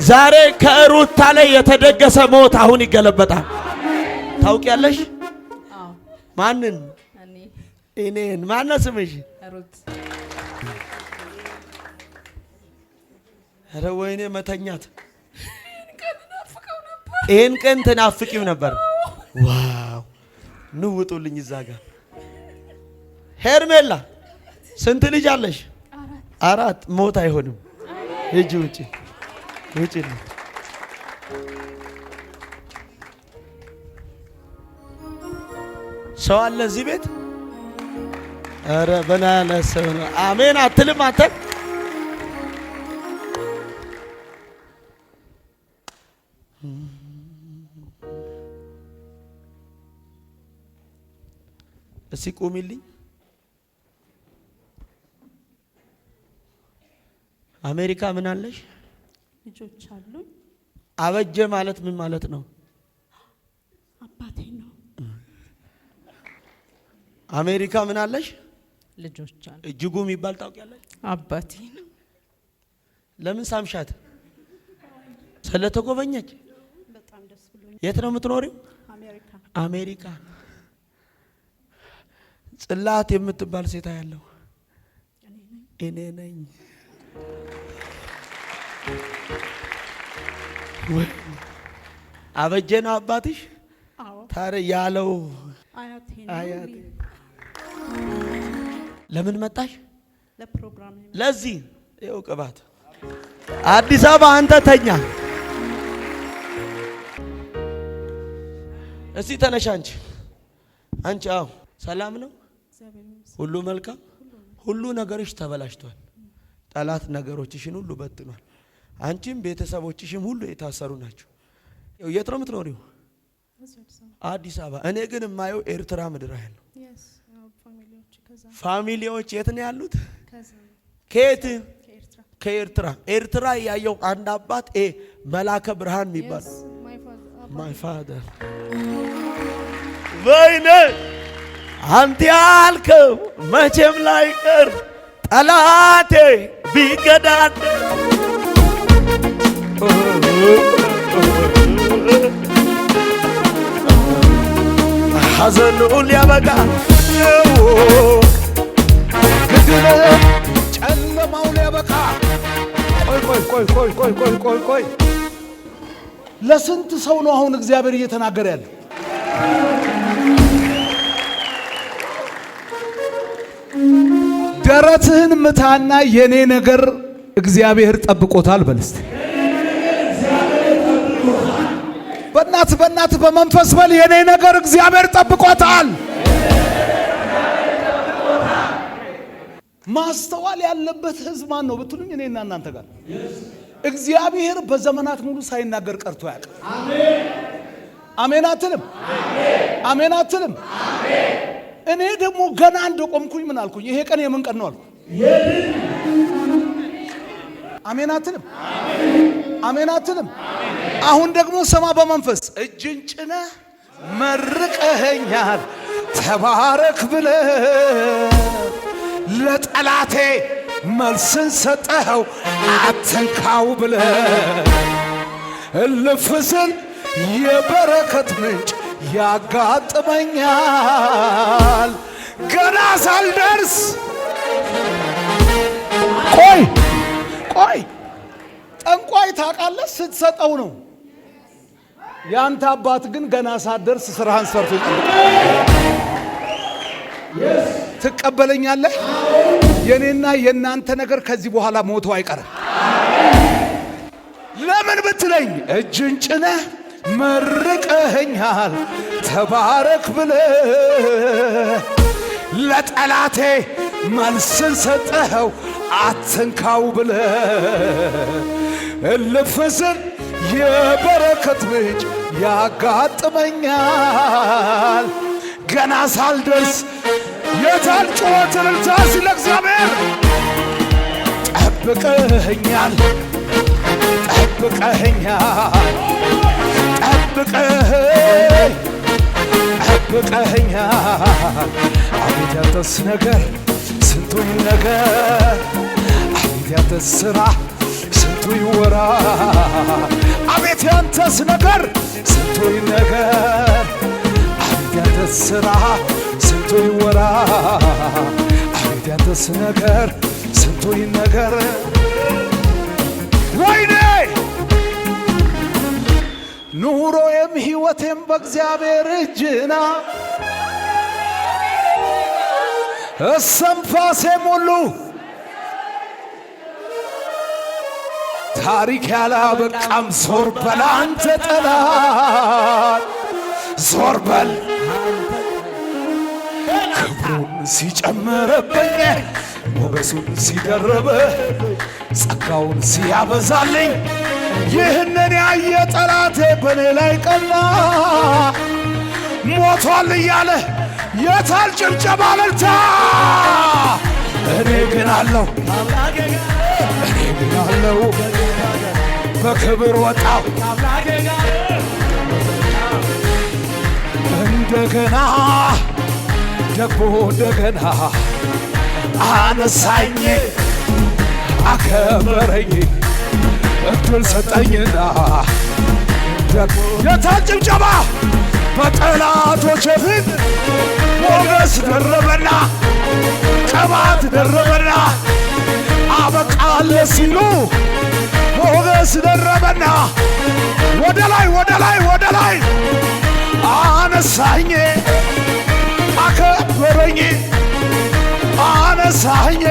ዛሬ ከሩታ ላይ የተደገሰ ሞት አሁን ይገለበጣል። ታውቂያለሽ? አዎ። ማንን? እኔን። ማን ነው ስምሽ? ሩት። ኧረ ወይኔ መተኛት። ይሄን ቀን ትናፍቂው ነበር። ዋው! ንውጡልኝ እዛ ጋር። ሄርሜላ ስንት ልጅ አለሽ? 4። ሞት አይሆንም። ሂጂ ውጪ ውጪ። ሰው አለ እዚህ ቤት? ኧረ በናለ ሰው ነው። አሜን አትልም አንተ? እስቲ ቁሚልኝ። አሜሪካ ምን አለሽ? ልጆች አሉኝ። አበጀ ማለት ምን ማለት ነው? አባቴ ነው። አሜሪካ ምን አለሽ? ልጆች አሉ። እጅጉ የሚባል ታውቂያለሽ? አባቴ ነው። ለምን ሳምሻት? ስለተጎበኘች? በጣም ደስ ብሎኛል። የት ነው የምትኖሪው? አሜሪካ። አሜሪካ። ጽላት የምትባል ሴት ያለው እኔ ነኝ። አበጀ ነው አባትሽ? አዎ። ታዲያ ያለው አያቴ አያቴ። ነው። ለምን መጣሽ? ለፕሮግራም ነው። ለዚህ ይኸው ቅባት አዲስ አበባ አንተ ተኛ። እስቲ ተነሽ አንቺ። አዎ ሰላም ነው? ሁሉ መልካም? ሁሉ ነገርሽ ተበላሽቷል። ጠላት ነገሮችሽን ሁሉ በትኗል። አንቺም ቤተሰቦችሽም ሁሉ የታሰሩ ናቸው። የት ነው የምትኖሪው? አዲስ አበባ። እኔ ግን የማየው ኤርትራ ምድር ያለው ፋሚሊዎች የት ነው ያሉት? ከየት? ከኤርትራ። ኤርትራ ያየው አንድ አባት መላከ ብርሃን የሚባል ማይ ፋደር። ወይኔ አንተ ያልከው መቼም ላይቀር ጠላቴ ቢገዳደር ሐዘኑ ሊያበቃ ግድለ ጨለማው ሊያበቃ ቆይ ለስንት ሰው ነው አሁን እግዚአብሔር እየተናገረ ያለው? ደረትህን ምታና የኔ ነገር እግዚአብሔር ጠብቆታል በል እስቲ። በእናት በመንፈስ በል የኔ ነገር እግዚአብሔር ጠብቆታል። ማስተዋል ያለበት ህዝብ ማን ነው ብትሉኝ እኔና እናንተ ጋር እግዚአብሔር በዘመናት ሙሉ ሳይናገር ቀርቶ ያውቃል። አሜን አትልም? አሜን አትልም? እኔ ደግሞ ገና እንደቆምኩኝ ምን አልኩኝ? ይሄ ቀን የምን ቀን ነው አልኩ። አሜን አትልም? አሜን አትልም? አሁን ደግሞ ሰማ በመንፈስ እጅን ጭነህ መርቀኸኛል ተባረክ ብለህ ለጠላቴ መልስን ሰጠኸው አትንካው ብለህ እልፍ ስል የበረከት ምንጭ ያጋጥመኛል ገና ሳልደርስ። ቆይ ጠንቋይ ታውቃለህ ስትሰጠው ነው። ያንተ አባት ግን ገና ሳትደርስ ስራህን ሰርቶ ትቀበለኛለህ። የኔና የናንተ ነገር ከዚህ በኋላ ሞቶ አይቀርም። ለምን ብትለኝ እጅን ጭነህ መርቀኸኛል ተባረክ ብለህ ለጠላቴ መልስን ሰጠኸው አትንካው ብለህ እልፍ ስል የበረከት ምንጭ ያጋጥመኛል ገና ሳልደርስ። የታል ጩኸት እልልታ ሲል እግዚአብሔር ጠብቀኸኛል ጠብቀኸኛል። አቤት ያንተስ ነገር ስንቱ ይነገር፣ አቤት ያንተስ ሥራ ስንቱ ይወራ። አቤት ያንተስ ነገር ስንቱ ይነገር፣ አቤት ያንተስ ሥራ ስንቱ ይወራ። አቤት ያንተስ ነገር ስንቱ ይነገር። ወይኔ ኑሮዬም ሕይወቴም በእግዚአብሔር እጅና እስትንፋሴም ሁሉ ታሪክ ያላበቃም። ዞር በል አንተ ጠላት ዞር በል። ክብሩን ሲጨምርብኝ ሞገሱን ሲደርብ ጸጋውን ሲያበዛልኝ ይህንን ያየ ጠላቴ በኔ ላይ ቀና። ሞቷል እያለ የታል ጭብጨባ እልልታ? እኔ ግን አለው በክብር ወጣው እንደገና ደግሞ እንደገና አነሳኝ አከበረኝ እድል ሰጠኝና የታል ጭብጨባ? በጠላቶች ፊት ሞገስ ደረበና ቅባት ደረበና አበቃለ ሲሉ ሞገስ ደረበና ወደ ላይ አነሳኝ አከበረኝ አነሳኝ።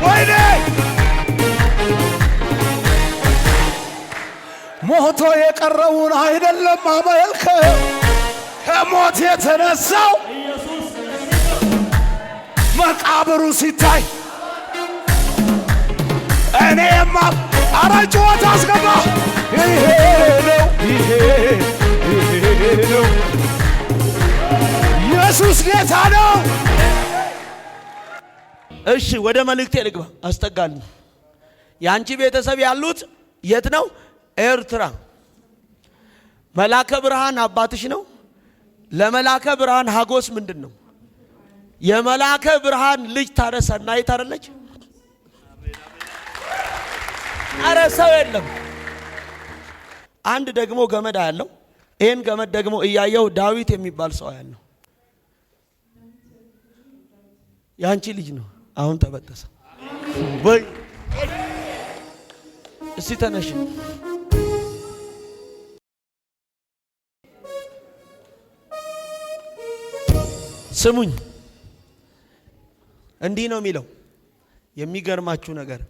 ወይኔ ሞቶ የቀረውን አይደለም አመልከው ከሞት የተነሳው መቃብሩ ሲታይ እኔማ አረ ጩኸት አስገባ። ይሄ ነው ኢየሱስ ጌታ ነው። እሺ ወደ መልእክቴ ልግባ። አስጠጋልኝ። የአንቺ ቤተሰብ ያሉት የት ነው? ኤርትራ። መላከ ብርሃን አባትሽ ነው። ለመላከ ብርሃን ሀጎስ ምንድን ነው? የመላከ ብርሃን ልጅ ታዲያ ሰናይት አይደለች? አረ ሰው የለም። አንድ ደግሞ ገመድ ያለው ይሄን ገመድ ደግሞ እያየው ዳዊት የሚባል ሰው ያለው ያንቺ ልጅ ነው። አሁን ተበጠሰ ወይ? እስቲ ተነሽ። ስሙኝ፣ እንዲህ ነው የሚለው። የሚገርማችሁ ነገር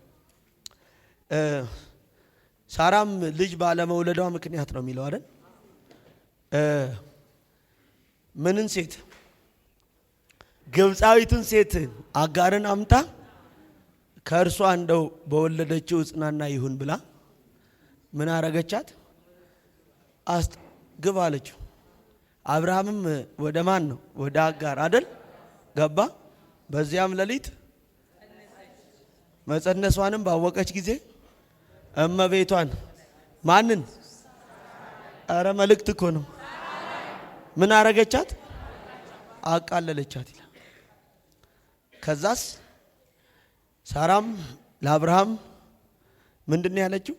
ሳራም ልጅ ባለመውለዷ ምክንያት ነው የሚለው አይደል? ምንን ሴት? ግብፃዊትን ሴት አጋርን አምጣ ከእርሷ እንደው በወለደችው ጽናና ይሁን ብላ ምን አረገቻት? ግብ አለችው። አብርሃምም ወደ ማን ነው? ወደ አጋር አይደል ገባ። በዚያም ሌሊት መጸነሷንም ባወቀች ጊዜ እመቤቷን ማንን? አረ መልእክት እኮ ነው። ምን አረገቻት? አቃለለቻት ይላል። ከዛስ ሳራም ለአብርሃም ምንድን ነው ያለችው?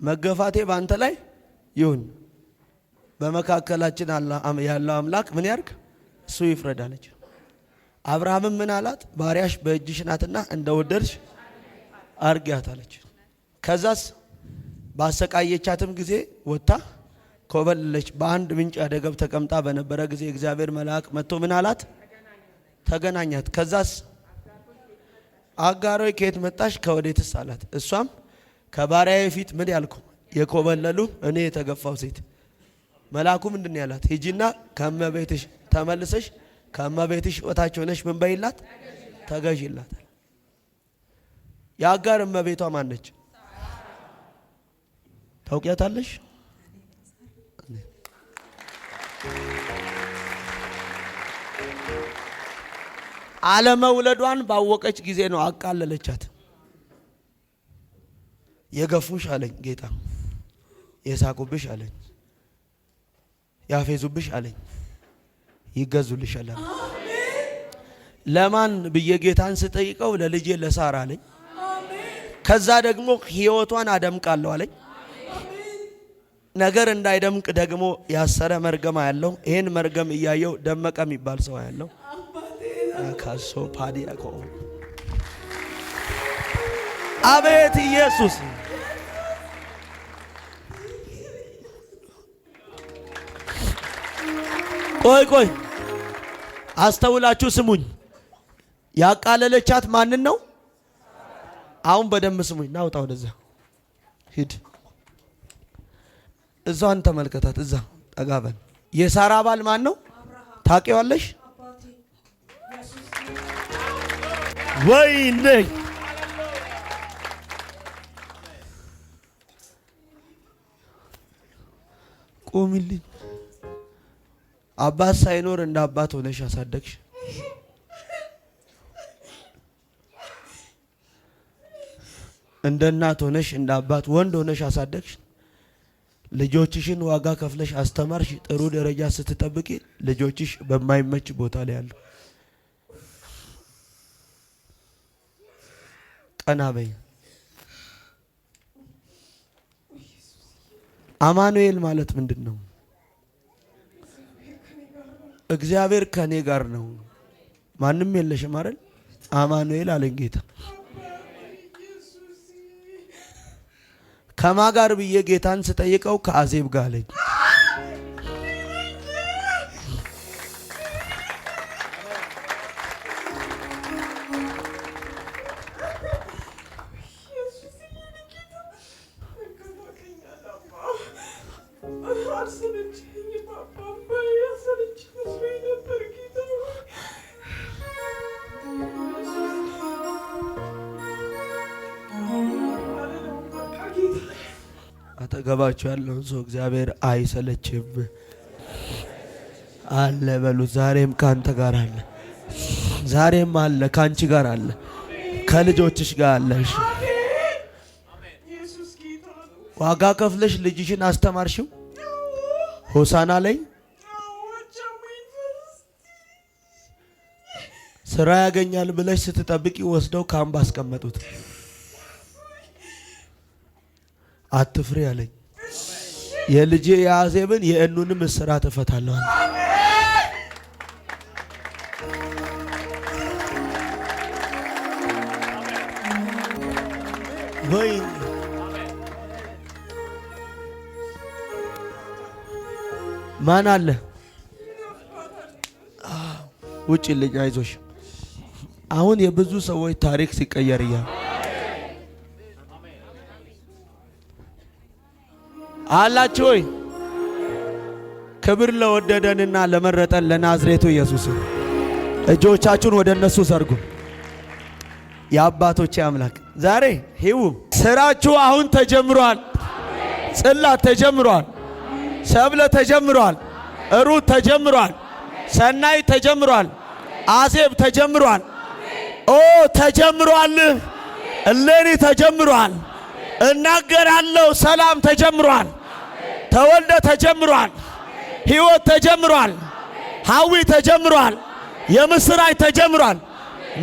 መገፋቴ ባንተ ላይ ይሁን፣ በመካከላችን ያለው አምላክ ምን ያርግ? እሱ ይፍረድ አለች። አብርሃምም ምን አላት? ባሪያሽ በእጅሽ ናትና እንደወደድሽ አርጊያት አለች። ከዛስ ባሰቃየቻትም ጊዜ ወጣ ኮበለለች። በአንድ ምንጭ አጠገብ ተቀምጣ በነበረ ጊዜ እግዚአብሔር መልአክ መጥቶ ምን አላት? ተገናኛት። ከዛስ አጋር ሆይ ከየት መጣሽ? ከወዴትስ አላት። እሷም ከባሪያዬ ፊት ምን ያልኩ የኮበለሉ እኔ የተገፋው ሴት። መልአኩ ምንድን ያላት? ሂጂና ከመቤትሽ ተመልሰሽ ከመቤትሽ ወታች ሆነሽ ምን በይላት? ተገዥላት። የአጋር እመቤቷ ማን ነች? ታውቂያታለሽ? አለመውለዷን ባወቀች ጊዜ ነው አቃለለቻት። የገፉሽ አለኝ ጌታ፣ የሳቁብሽ አለኝ፣ ያፌዙብሽ አለኝ፣ ይገዙልሽ አለኝ። ለማን ብዬ ጌታን ስጠይቀው ለልጄ ለሳራ አለኝ። ከዛ ደግሞ ህይወቷን አደምቃለሁ አለኝ። ነገር እንዳይደምቅ ደግሞ ያሰረ መርገም ያለው ይሄን መርገም እያየው ደመቀ የሚባል ሰው ያለው ካሶ ፓዲያኮ አቤት ኢየሱስ። ቆይ አስተውላችሁ ስሙኝ። ያቃለለቻት ማንን ነው? አሁን በደንብ ስሙኝ። ናውጣ ወደዛ ሂድ። እዛን ተመልከታት። እዛ ጠጋበን። የሳራ ባል ማን ነው? ታውቂዋለሽ? ወይኔ ቁሚልኝ። አባት ሳይኖር እንደ አባት ሆነሽ አሳደግሽ። እንደ እናት ሆነሽ እንደ አባት ወንድ ሆነሽ አሳደግሽ። ልጆችሽን ዋጋ ከፍለሽ አስተማርሽ። ጥሩ ደረጃ ስትጠብቂ ልጆችሽ በማይመች ቦታ ላይ ያሉ። ቀና በይ። አማኑኤል ማለት ምንድን ነው? እግዚአብሔር ከኔ ጋር ነው። ማንም የለሽም አይደል? አማኑኤል አለኝ ጌታ። ከማ ጋር ብዬ ጌታን ስጠይቀው ከአዜብ ጋር አለኝ። አጠገባችሁ ያለውን ሰው እግዚአብሔር አይሰለችም አለ በሉት። ዛሬም ካንተ ጋር አለ። ዛሬም አለ፣ ካንቺ ጋር አለ፣ ከልጆችሽ ጋር አለሽ። ዋጋ ከፍለሽ ልጅሽን አስተማርሽው። ሆሳና ላይ ስራ ያገኛል ብለሽ ስትጠብቂ ወስደው ካምፕ አስቀመጡት። አትፍሪ አለኝ። የልጄ የአዜብን የእኑንም እስራት እፈታለሁ። ወይ ማን አለ? ውጭ ልጅ አይዞሽ። አሁን የብዙ ሰዎች ታሪክ ሲቀየር እያለ አላችሁ ወይ? ክብር ለወደደንና ለመረጠን ለናዝሬቱ ኢየሱስ እጆቻችሁን ወደ እነሱ ዘርጉ። የአባቶቼ አምላክ ዛሬ ሂው ስራችሁ አሁን ተጀምሯል። ጽላት ተጀምሯል። ሰብለ ተጀምሯል። ሩት ተጀምሯል። ሰናይ ተጀምሯል። አዜብ ተጀምሯል። ኦ ተጀምሯል። እሌኒ ተጀምሯል። እናገራለሁ ሰላም ተጀምሯል። ተወልደ ተጀምሯል። ሕይወት ተጀምሯል። ሐዊ ተጀምሯል። የምስራች ተጀምሯል።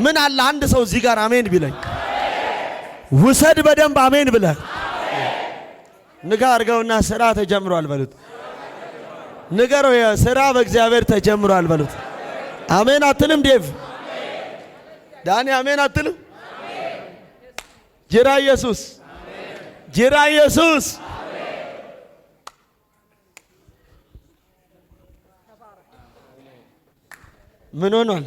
ምን አለ አንድ ሰው እዚህ ጋር አሜን ቢለኝ? ውሰድ በደንብ አሜን ብለህ ንጋ አርገውና ስራ ተጀምሯል በሉት። ንገረው ስራ በእግዚአብሔር ተጀምሯል በሉት። አሜን አትልም? ዴቭ ዳኒ አሜን አትልም? ጅራ ኢየሱስ ጅራ ኢየሱስ ምን ሆኗል?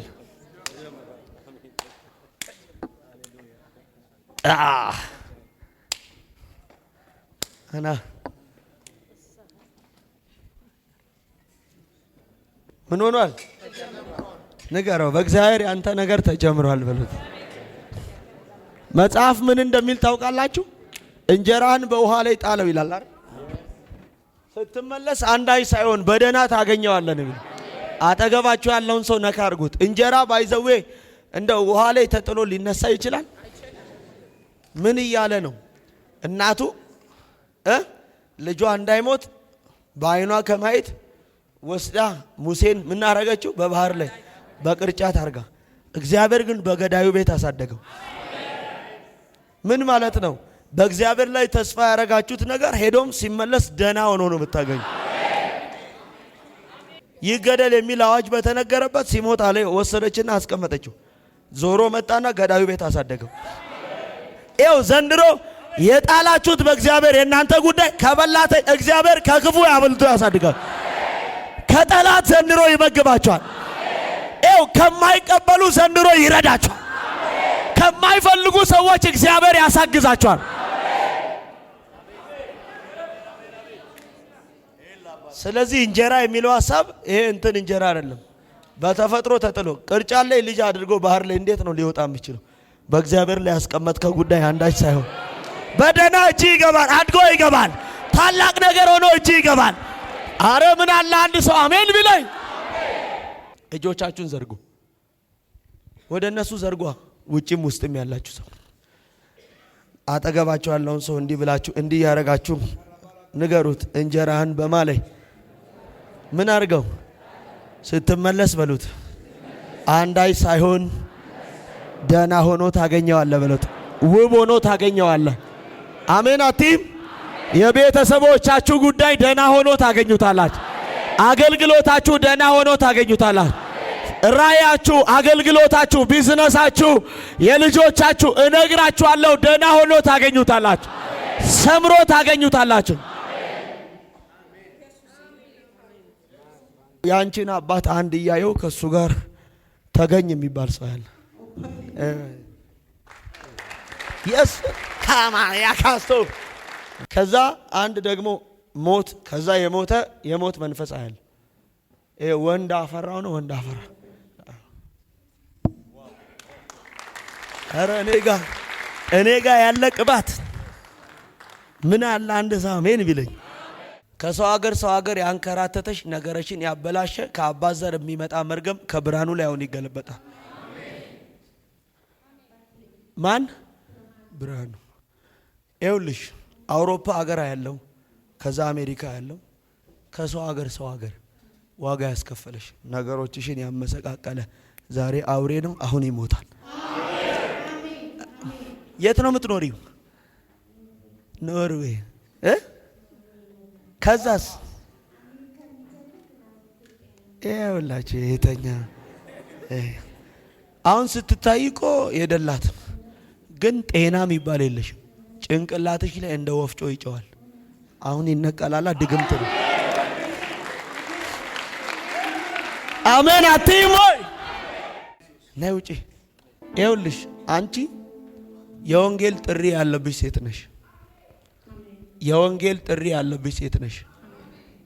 እና ምን ሆኗል? ንገረው በእግዚአብሔር ያንተ ነገር ተጀምሯል በሉት። መጽሐፍ ምን እንደሚል ታውቃላችሁ? እንጀራህን በውሃ ላይ ጣለው ይላል አይደል? ስትመለስ አንዳች ሳይሆን በደህና ታገኘዋለህ ነው። አጠገባችሁ ያለውን ሰው ነካ አድርጉት። እንጀራ ባይዘዌ እንደ ውሃ ላይ ተጥሎ ሊነሳ ይችላል። ምን እያለ ነው? እናቱ ልጇ እንዳይሞት በዓይኗ ከማየት ወስዳ ሙሴን ምን አረገችው? በባህር ላይ በቅርጫት አርጋ። እግዚአብሔር ግን በገዳዩ ቤት አሳደገው። ምን ማለት ነው? በእግዚአብሔር ላይ ተስፋ ያረጋችሁት ነገር ሄዶም ሲመለስ ደህና ሆኖ ነው የምታገኙ። ይገደል የሚል አዋጅ በተነገረበት ሲሞት አለ ወሰደችና አስቀመጠችው። ዞሮ መጣና ገዳዩ ቤት አሳደገው። ይኸው ዘንድሮ የጣላችሁት በእግዚአብሔር የእናንተ ጉዳይ ከበላተ እግዚአብሔር ከክፉ ያበልቶ ያሳድጋል። ከጠላት ዘንድሮ ይመግባችኋል። ይኸው ከማይቀበሉ ዘንድሮ ይረዳችኋል። ከማይፈልጉ ሰዎች እግዚአብሔር ያሳግዛችኋል። ስለዚህ እንጀራ የሚለው ሐሳብ ይሄ እንትን እንጀራ አይደለም። በተፈጥሮ ተጥሎ ቅርጫት ላይ ልጅ አድርጎ ባህር ላይ እንዴት ነው ሊወጣ የሚችለው? በእግዚአብሔር ላይ ያስቀመጥከው ጉዳይ አንዳች ሳይሆን በደህና እጅ ይገባል። አድጎ ይገባል። ታላቅ ነገር ሆኖ እጅ ይገባል። አረ ምን አለ አንድ ሰው አሜን ቢለኝ? እጆቻችሁን ዘርጉ፣ ወደ እነሱ ዘርጓ። ውጭም ውስጥም ያላችሁ ሰው አጠገባችሁ ያለውን ሰው እንዲህ ብላችሁ እንዲህ ያረጋችሁ ንገሩት። እንጀራህን በማላይ ምን አርገው ስትመለስ በሉት። አንዳች ሳይሆን ደህና ሆኖ ታገኘዋለህ በሉት። ውብ ሆኖ ታገኘዋለህ። አሜን አቲም የቤተሰቦቻችሁ ጉዳይ ደህና ሆኖ ታገኙታላችሁ። አገልግሎታችሁ ደህና ሆኖ ታገኙታላችሁ። ራያችሁ፣ አገልግሎታችሁ፣ ቢዝነሳችሁ፣ የልጆቻችሁ እነግራችኋለሁ ደህና ሆኖ ታገኙታላችሁ። ሰምሮ ታገኙታላችሁ። ያንቺን አባት አንድ እያየው ከሱ ጋር ተገኝ የሚባል ሰው ያለ የስ ካማ ያካስቶ ከዛ አንድ ደግሞ ሞት ከዛ የሞት መንፈስ አያል ወንድ አፈራው ነው ወንድ አፈራ። አረ እኔ ጋ ያለ ቅባት ምን አለ አንድ ሰው አሜን ቢለኝ? ከሰው ሀገር ያንከራተተሽ ነገርሽን ያበላሸ ከአባት ዘር የሚመጣ መርገም ከብርሃኑ ላይ አሁን ይገለበጣል። ማን ብርሃኑ? ይኸውልሽ አውሮፓ ሀገር ያለው ከዛ አሜሪካ ያለው ከሰው ሀገር ዋጋ ያስከፈለሽ ነገሮችሽን ያመሰቃቀለ ዛሬ አውሬ ነው፣ አሁን ይሞታል። የት ነው የምትኖሪው? ኖርዌይ። ከዛስ ይኸውላችሁ የተኛ አሁን ስትታይቆ የደላት ግን ጤና የሚባል የለሽም። ጭንቅላትሽ ላይ እንደ ወፍጮ ይጨዋል። አሁን ይነቀላላ። ድግምት ነው። አሜን አትይም ወይ? ነይ ውጪ። ይኸውልሽ አንቺ የወንጌል ጥሪ ያለብሽ ሴት ነሽ። የወንጌል ጥሪ ያለብሽ ሴት ነሽ።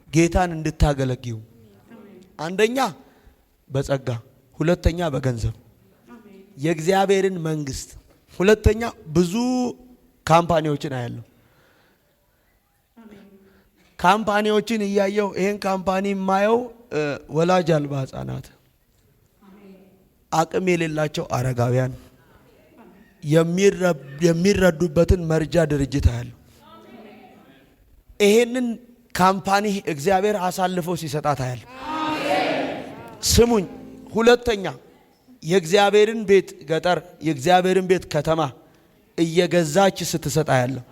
ጌታን እንድታገለግዩ አንደኛ በጸጋ፣ ሁለተኛ በገንዘብ የእግዚአብሔርን መንግስት፣ ሁለተኛ ብዙ ካምፓኒዎችን አያለሁ። ካምፓኒዎችን እያየው ይሄን ካምፓኒ የማየው ወላጅ አልባ ህጻናት፣ አቅም የሌላቸው አረጋውያን የሚረዱበትን መርጃ ድርጅት አያለሁ። ይሄንን ካምፓኒ እግዚአብሔር አሳልፎ ሲሰጣት አያለሁ። ስሙኝ። ሁለተኛ የእግዚአብሔርን ቤት ገጠር፣ የእግዚአብሔርን ቤት ከተማ እየገዛች ስትሰጣ ያለው።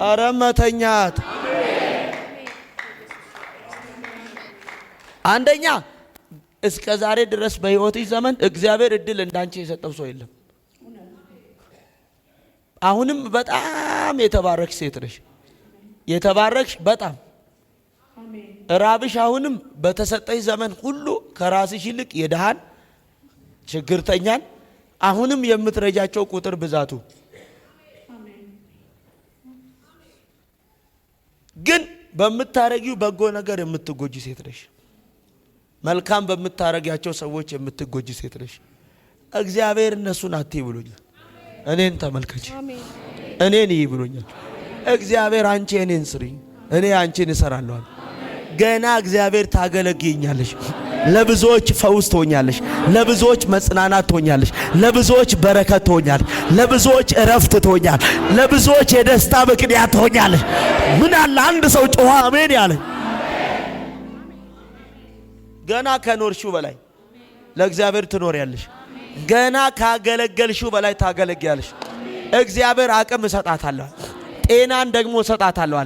አረ መተኛት። አንደኛ እስከ ዛሬ ድረስ በህይወትሽ ዘመን እግዚአብሔር እድል እንዳንቺ የሰጠው ሰው የለም። አሁንም በጣም የተባረክሽ ሴት ነሽ። የተባረክሽ በጣም ራብሽ አሁንም በተሰጠሽ ዘመን ሁሉ ከራስሽ ይልቅ የደሃን ችግርተኛን አሁንም የምትረጃቸው ቁጥር ብዛቱ ግን በምታረጊው በጎ ነገር የምትጎጂ ሴት ነሽ። መልካም በምታረጊያቸው ሰዎች የምትጎጂ ሴት ነሽ። እግዚአብሔር እነሱን አትይ ብሎኛል። እኔን ተመልከች፣ እኔን ይይ ብሎኛል። እግዚአብሔር አንቺ እኔን ስሪ፣ እኔ አንቺን እሰራለሁ። ገና እግዚአብሔር ታገለግኛለሽ። ለብዙዎች ፈውስ ትሆኛለሽ። ለብዙዎች መጽናናት ትሆኛለሽ። ለብዙዎች በረከት ትሆኛለሽ። ለብዙዎች እረፍት ትሆኛለሽ። ለብዙዎች የደስታ ምክንያት ትሆኛለሽ። ምን አለ አንድ ሰው ጮኸ አሜን ያለ። ገና ከኖርሽው በላይ ለእግዚአብሔር ትኖሪያለሽ። ገና ካገለገልሽው በላይ ታገለግያለሽ። እግዚአብሔር አቅም እሰጣታለሁ፣ ጤናን ደግሞ እሰጣታለሁ።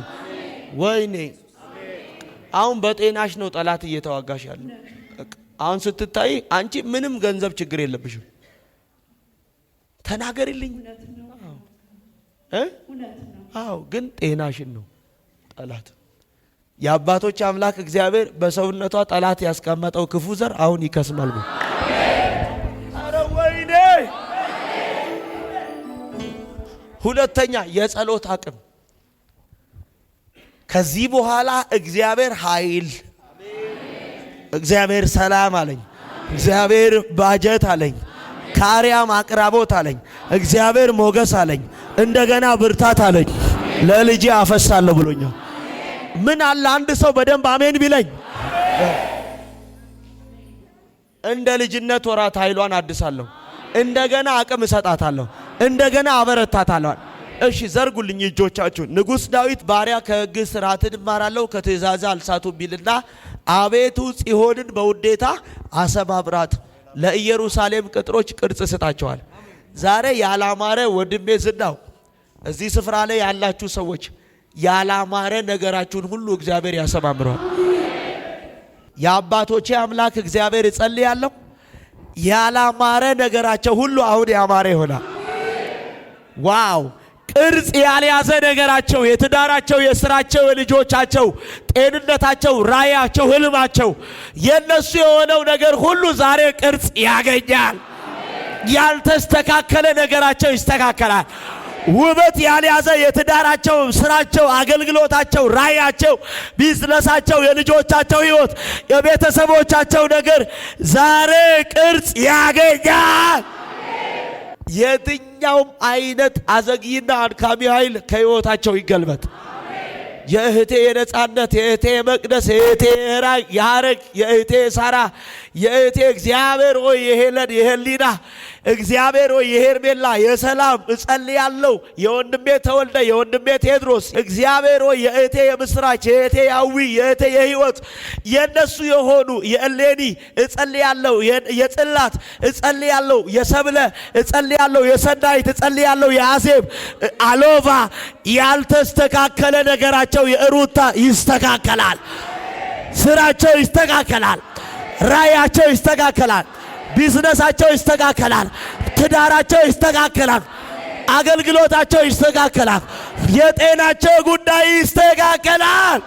ወይኔ አሁን በጤናሽ ነው ጠላት እየተዋጋሽ ያለው። አሁን ስትታይ አንቺ ምንም ገንዘብ ችግር የለብሽም። ተናገሪልኝ። አዎ ግን ጤናሽን ነው ጠላት። የአባቶች አምላክ እግዚአብሔር በሰውነቷ ጠላት ያስቀመጠው ክፉ ዘር አሁን ይከስማል። አረ ወይኔ። ሁለተኛ የጸሎት አቅም። ከዚህ በኋላ እግዚአብሔር ኃይል፣ እግዚአብሔር ሰላም አለኝ፣ እግዚአብሔር ባጀት አለኝ፣ ከአርያም አቅራቦት አለኝ፣ እግዚአብሔር ሞገስ አለኝ፣ እንደገና ብርታት አለኝ፣ ለልጄ አፈሳለሁ ብሎኛል። ምን አለ አንድ ሰው በደንብ አሜን ቢለኝ። እንደ ልጅነት ወራት ኃይሏን አድሳለሁ፣ እንደገና አቅም እሰጣታለሁ፣ እንደገና አበረታታለሁ። እሺ ዘርጉልኝ እጆቻችሁን። ንጉሥ ዳዊት ባሪያ ከሕግ ሥርዓትን እማራለሁ ከትእዛዝ አልሳቱም ቢልና አቤቱ ጽዮንን በውዴታ አሰባብራት፣ ለኢየሩሳሌም ቅጥሮች ቅርጽ ስጣቸዋል። ዛሬ ያላማረ ወንድሜ ዝናው እዚህ ስፍራ ላይ ያላችሁ ሰዎች ያላማረ ነገራችሁን ሁሉ እግዚአብሔር ያሰማምረዋል። የአባቶቼ አምላክ እግዚአብሔር እጸልያለሁ ያላማረ ነገራቸው ሁሉ አሁን ያማረ ይሆናል። ዋው! ቅርጽ ያልያዘ ነገራቸው፣ የትዳራቸው፣ የስራቸው፣ የልጆቻቸው፣ ጤንነታቸው፣ ራያቸው፣ ህልማቸው የነሱ የሆነው ነገር ሁሉ ዛሬ ቅርጽ ያገኛል። ያልተስተካከለ ነገራቸው ይስተካከላል። ውበት ያልያዘ የትዳራቸው፣ ስራቸው፣ አገልግሎታቸው፣ ራያቸው፣ ቢዝነሳቸው፣ የልጆቻቸው ህይወት፣ የቤተሰቦቻቸው ነገር ዛሬ ቅርጽ ያገኛል። የትኛውም አይነት አዘግይና አድካሚ ኃይል ከህይወታቸው ይገልበጥ። የእህቴ የነጻነት፣ የእህቴ መቅደስ፣ የእህቴ የሐረግ፣ የእህቴ ሳራ፣ የእህቴ እግዚአብሔር ሆይ የሄለን የሄሊና እግዚአብሔር ሆይ የሄርሜላ የሰላም እጸልያለሁ። የወንድሜ ተወልደ የወንድሜ ቴድሮስ እግዚአብሔር ሆይ የእቴ የምስራች የእቴ ያዊ የእቴ የህይወት የነሱ የሆኑ የእሌኒ እጸልያለሁ። የጽላት እጸልያለሁ። የሰብለ እጸልያለሁ። የሰናይት እጸልያለሁ። የአዜብ አሎቫ ያልተስተካከለ ነገራቸው የሩታ ይስተካከላል። ስራቸው ይስተካከላል። ራያቸው ይስተካከላል። ቢዝነሳቸው ይስተካከላል። ትዳራቸው ይስተካከላል። አገልግሎታቸው ይስተካከላል። የጤናቸው ጉዳይ ይስተካከላል።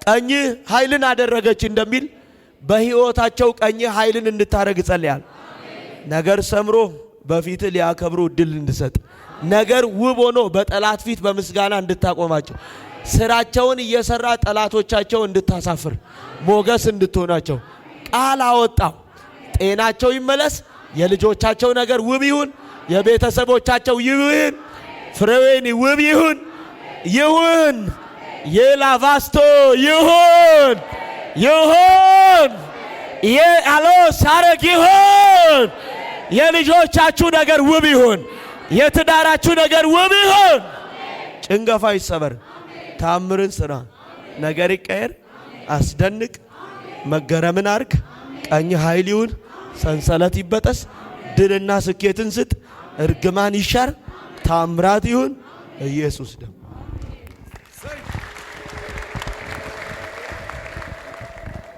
ቀኝ ኃይልን አደረገች እንደሚል በህይወታቸው ቀኝ ኃይልን እንድታረግ ጸልያል። ነገር ሰምሮ በፊት ሊያከብሩ እድል እንድሰጥ ነገር ውብ ሆኖ በጠላት ፊት በምስጋና እንድታቆማቸው ስራቸውን እየሰራ ጠላቶቻቸው እንድታሳፍር ሞገስ እንድትሆናቸው ቃል አወጣው። ጤናቸው ይመለስ። የልጆቻቸው ነገር ውብ ይሁን። የቤተሰቦቻቸው ይሁን። ፍሬዌኒ ውብ ይሁን ይሁን። የላቫስቶ ይሁን ይሁን። የአሎ ሳረግ ይሁን። የልጆቻችሁ ነገር ውብ ይሁን። የትዳራችሁ ነገር ውብ ይሁን። ጭንገፋ ይሰበር። ታምርን ስራ። ነገር ይቀየር። አስደንቅ። መገረምን አርግ። ቀኝ ኃይል ይሁን። ሰንሰለት ይበጠስ። ድልና ስኬትን ስጥ። እርግማን ይሻር። ታምራት ይሁን። ኢየሱስ ደም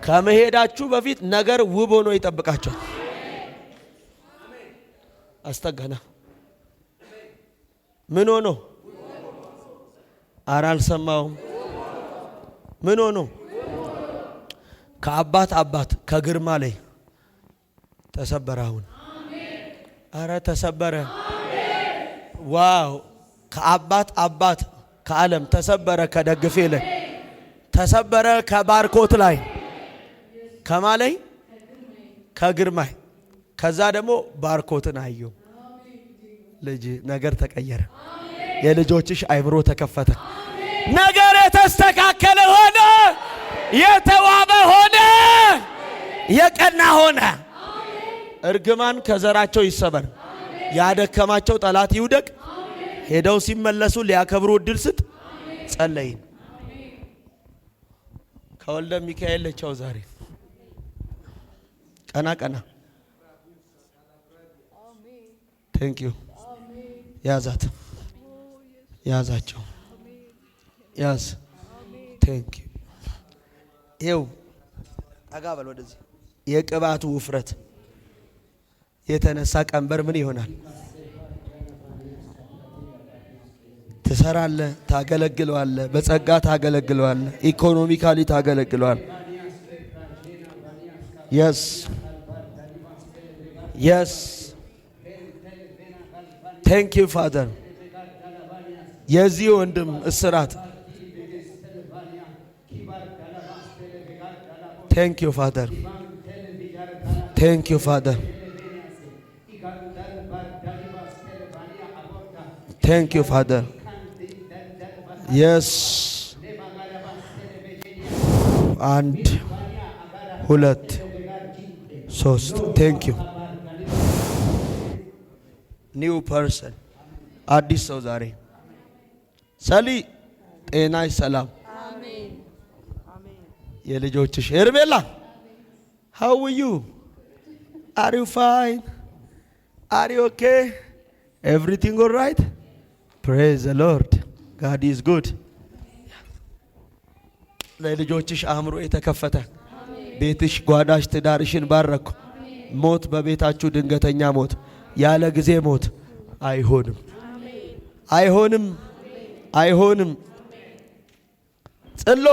ከመሄዳችሁ በፊት ነገር ውብ ሆኖ ይጠብቃቸው። አስተገና ምን ሆኖ ኧረ አልሰማሁም። ምን ሆኖ ከአባት አባት ከግርማ ላይ ተሰበረ። አሁን ኧረ ተሰበረ። ዋው! ከአባት አባት ከዓለም ተሰበረ። ከደግፌ ላይ ተሰበረ። ከባርኮት ላይ ከማላይ ከግርማይ ከዛ ደግሞ ባርኮትን አየው። ልጅ ነገር ተቀየረ። የልጆችሽ አይምሮ ተከፈተ። ነገር የተስተካከለ ሆነ። የተዋበ ሆነ። የቀና ሆነ። እርግማን ከዘራቸው ይሰበር። ያደከማቸው ጠላት ይውደቅ። ሄደው ሲመለሱ ሊያከብሩ እድል ስጥ። ጸለይን ከወልደ ሚካኤል ለቻው ዛሬ ቀና ቀና ቴንክ ዩ ያዛት ያዛቸው ያዝ ቴንክ ዩ ይው አጋበል ወደዚህ የቅባቱ ውፍረት የተነሳ ቀንበር ምን ይሆናል? ትሰራለ፣ ታገለግለዋለ፣ በጸጋ ታገለግለዋለ፣ ኢኮኖሚካሊ ታገለግለዋል። የስ የስ ቴንክ ዩ ፋደር። የዚህ ወንድም እስራት ቴንክ ዩ ፋደር። ቴንክ ዩ ፋደር። ቴንክ ዩ ፋደር። የስ አንድ ሁለት ሶስት ቴንክ ዩ ኒው ፐርሰን አዲስ ሰው ዛሬ ሰሊ ጤናሽ ሰላም የልጆችሽ ሄርሜላ how are you are you fine are you okay everything all right praise the Lord God is good ለልጆችሽ አእምሮ የተከፈተ ቤትሽ ጓዳሽ ትዳርሽን ባረኩ ሞት በቤታችሁ ድንገተኛ ሞት ያለ ጊዜ ሞት አይሆንም አይሆንም አይሆንም ጸሎ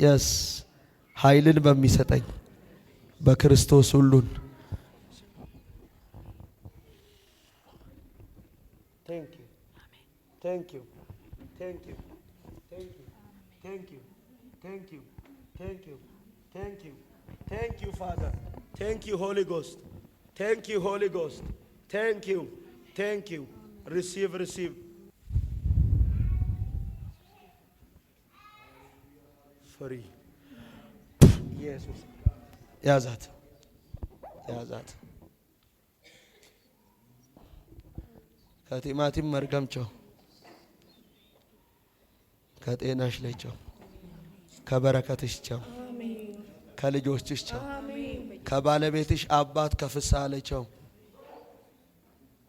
የስ ኃይልን በሚሰጠኝ በክርስቶስ ሁሉን Thank you. Thank you. Thank you. Thank you. Thank you. Thank you. Thank you. Thank you. Thank you, Father. Thank you, Holy Ghost. Thank you, Holy Ghost. Thank you. Thank you. Receive, receive. Free. Jesus. ያዛት ያዛት ከቲማቲም መርገም ቸው፣ ከጤናሽ ላይ ቸው፣ ከበረከትሽ ቸው፣ ከልጆችሽ ቸው፣ ከባለቤትሽ አባት ከፍስሐ ላይ ቸው።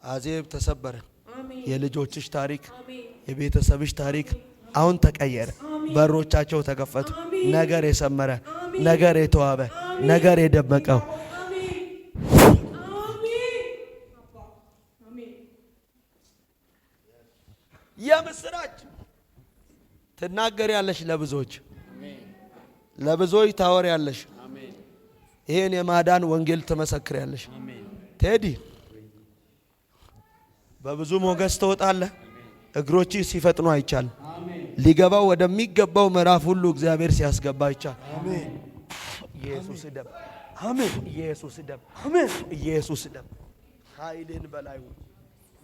አዜብ ተሰበረ። የልጆችሽ ታሪክ፣ የቤተሰብሽ ታሪክ አሁን ተቀየረ። በሮቻቸው ተከፈቱ። ነገር የሰመረ፣ ነገር የተዋበ፣ ነገር የደመቀው የምስራች ትናገሪያለሽ። ለብዙዎች ታወሪያለሽ። ይሄን የማዳን ወንጌል ትመሰክሪያለሽ። ቴዲ በብዙ ሞገስ ትወጣለህ። እግሮች ሲፈጥኑ አይቻል። ሊገባው ወደሚገባው ምዕራፍ ሁሉ እግዚአብሔር ሲያስገባ አይቻል። አሜን። ኢየሱስ ደም፣ አሜን። ኢየሱስ ደም፣ አሜን። ኢየሱስ ደም ኃይልን በላዩ፣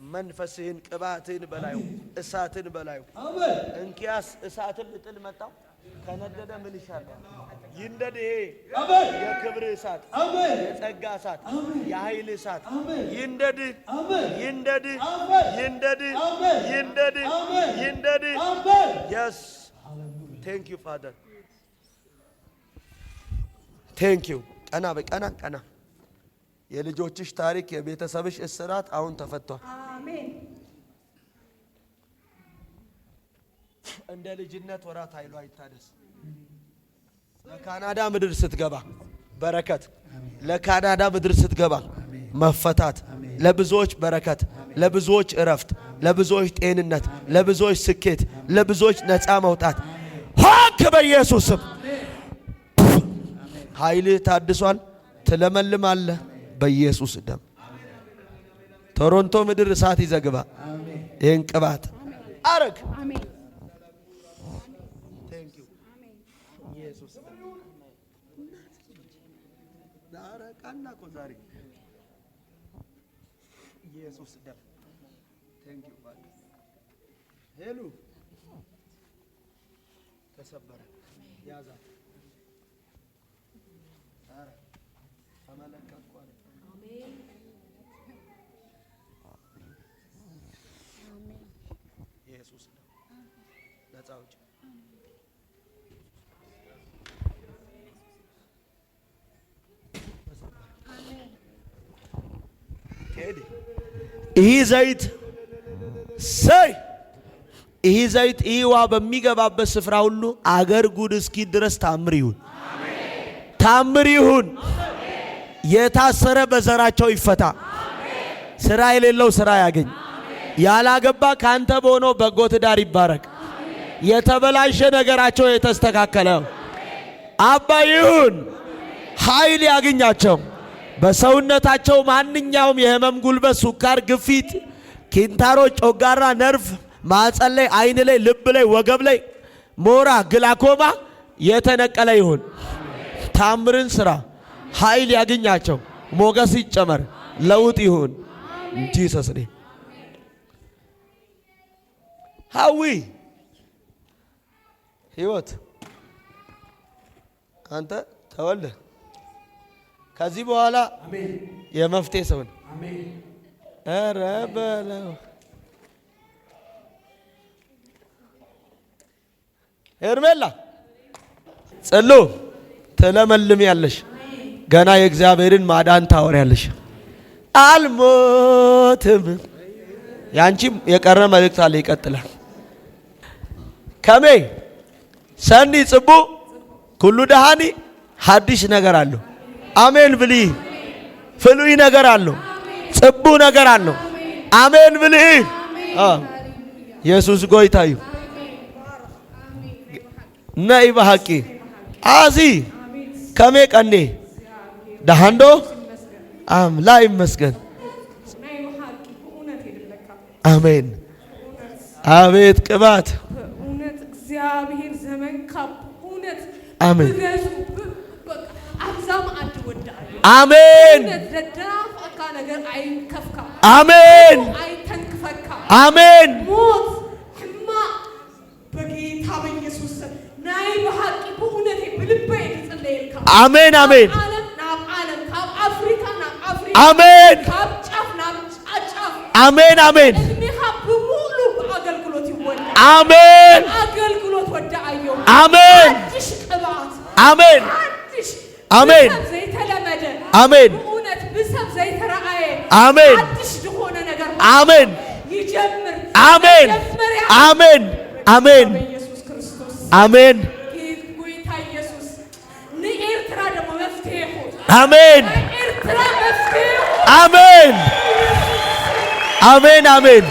መንፈስህን፣ ቅባትን በላዩ፣ እሳትን በላዩ። አሜን። እንኪያስ እሳትን ልጥል መጣው። ከነደደ ምን ይሻላል? ይንደድ። ይሄ የክብር እሳት፣ የጸጋ እሳት፣ የኃይል እሳት ይንደድ፣ ይንደድ፣ ይንደድ፣ ይንደድ፣ ይንደድ። የስ ቴንክ ዩ ፋደር፣ ቴንክ ዩ። ቀና በቀና ቀና። የልጆችሽ ታሪክ፣ የቤተሰብሽ እስራት አሁን ተፈቷል። አሜን። እንደ ልጅነት ወራት ኃይሉ አይታደስ። ለካናዳ ምድር ስትገባ በረከት፣ ለካናዳ ምድር ስትገባ መፈታት፣ ለብዙዎች በረከት፣ ለብዙዎች እረፍት፣ ለብዙዎች ጤንነት፣ ለብዙዎች ስኬት፣ ለብዙዎች ነፃ መውጣት ሆክ በኢየሱስ ስም። ኃይልህ ታድሷል። ትለመልማለህ በኢየሱስ ደም። ቶሮንቶ ምድር እሳት ይዘግባ። ይህን ቅባት አረግ። ቃና ኮዛሪ ኢየሱስ ደም ቴንክ ዩ ባል ሄሉ ተሰበረ። ያዛ አረ ተመለከትኩ። አሜን አሜን። ኢየሱስ ደም ነፃ አውጪ። ይህ ዘይት ይህ ዘይት ይህ ውሃ በሚገባበት ስፍራ ሁሉ አገር ጉድ እስኪ ድረስ ታምር ይሁን፣ ታምር ይሁን። የታሰረ በዘራቸው ይፈታ። ስራ የሌለው ስራ ያገኝ። ያላገባ ካንተ በሆነው በጎ ትዳር ይባረክ። የተበላሸ ነገራቸው የተስተካከለ አባ ይሁን። ኃይል ያገኛቸው። በሰውነታቸው ማንኛውም የህመም ጉልበት፣ ሱካር፣ ግፊት፣ ኪንታሮች፣ ጮጋራ፣ ነርቭ፣ ማህፀን ላይ፣ አይን ላይ፣ ልብ ላይ፣ ወገብ ላይ፣ ሞራ፣ ግላኮማ የተነቀለ ይሁን። ታምርን ስራ። ኃይል ያገኛቸው። ሞገስ ይጨመር። ለውጥ ይሁን። ጂሰስ ኔም። ሀዊ ህይወት አንተ ተወልደ ከዚህ በኋላ የመፍትሄ ሰው ነው። ኧረ በለው ሄርሜላ ጸሎ ትለመልም ያለሽ ገና የእግዚአብሔርን ማዳን ታወሪያለሽ። አልሞትም። ያንቺም የቀረ መልእክት አለ፣ ይቀጥላል። ከሜ ሰኒ ጽቡ ኩሉ ደሃኒ ሐዲስ ነገር አለው። አሜን ብሊ። ፍሉይ ነገር አለው። ጽቡ ነገር አለው። አሜን ብሊ። ኢየሱስ ጎይታዩ ነይ በሐቂ አዚ ከሜ ቀኔ ዳሃንዶ አምላክ ይመስገን። አሜን። አቤት ቅባት እውነት እግዚአብሔር ዘመን ካብ እውነት አሜን። አብዛም አድወዳል። አሜን። ደዳፍ አካ ነገር አይንከፍካ። አሜን። አይተንክፈካ። አሜን። ሞት ህማ በጌታ በኢየሱስ ስም ናይ በሐቂ በእውነት በልቤ የተጸለየልካ። አሜን። አሜን። ዓለም ካብ አፍሪካ ናብ አፍሪካ አሜን። ካብ ጫፍ ናብ ጫፍ አሜን። አሜን። አሜን አገልግሎት ወደ አየሁ አሜን አዲስ ቅባት አሜን አዲስ አሜን ዘይተለመደ አሜን እውነት ብሰብ ዘይተራአየ አሜን አዲስ የሆነ ነገር አሜን ይጀምር አሜን አሜን አሜን በኢየሱስ ክርስቶስ አሜን ጌታ ኢየሱስ ለኤርትራ ደግሞ መፍትሄ ይሁን አሜን ኤርትራ መፍትሄ አሜን አሜን አሜን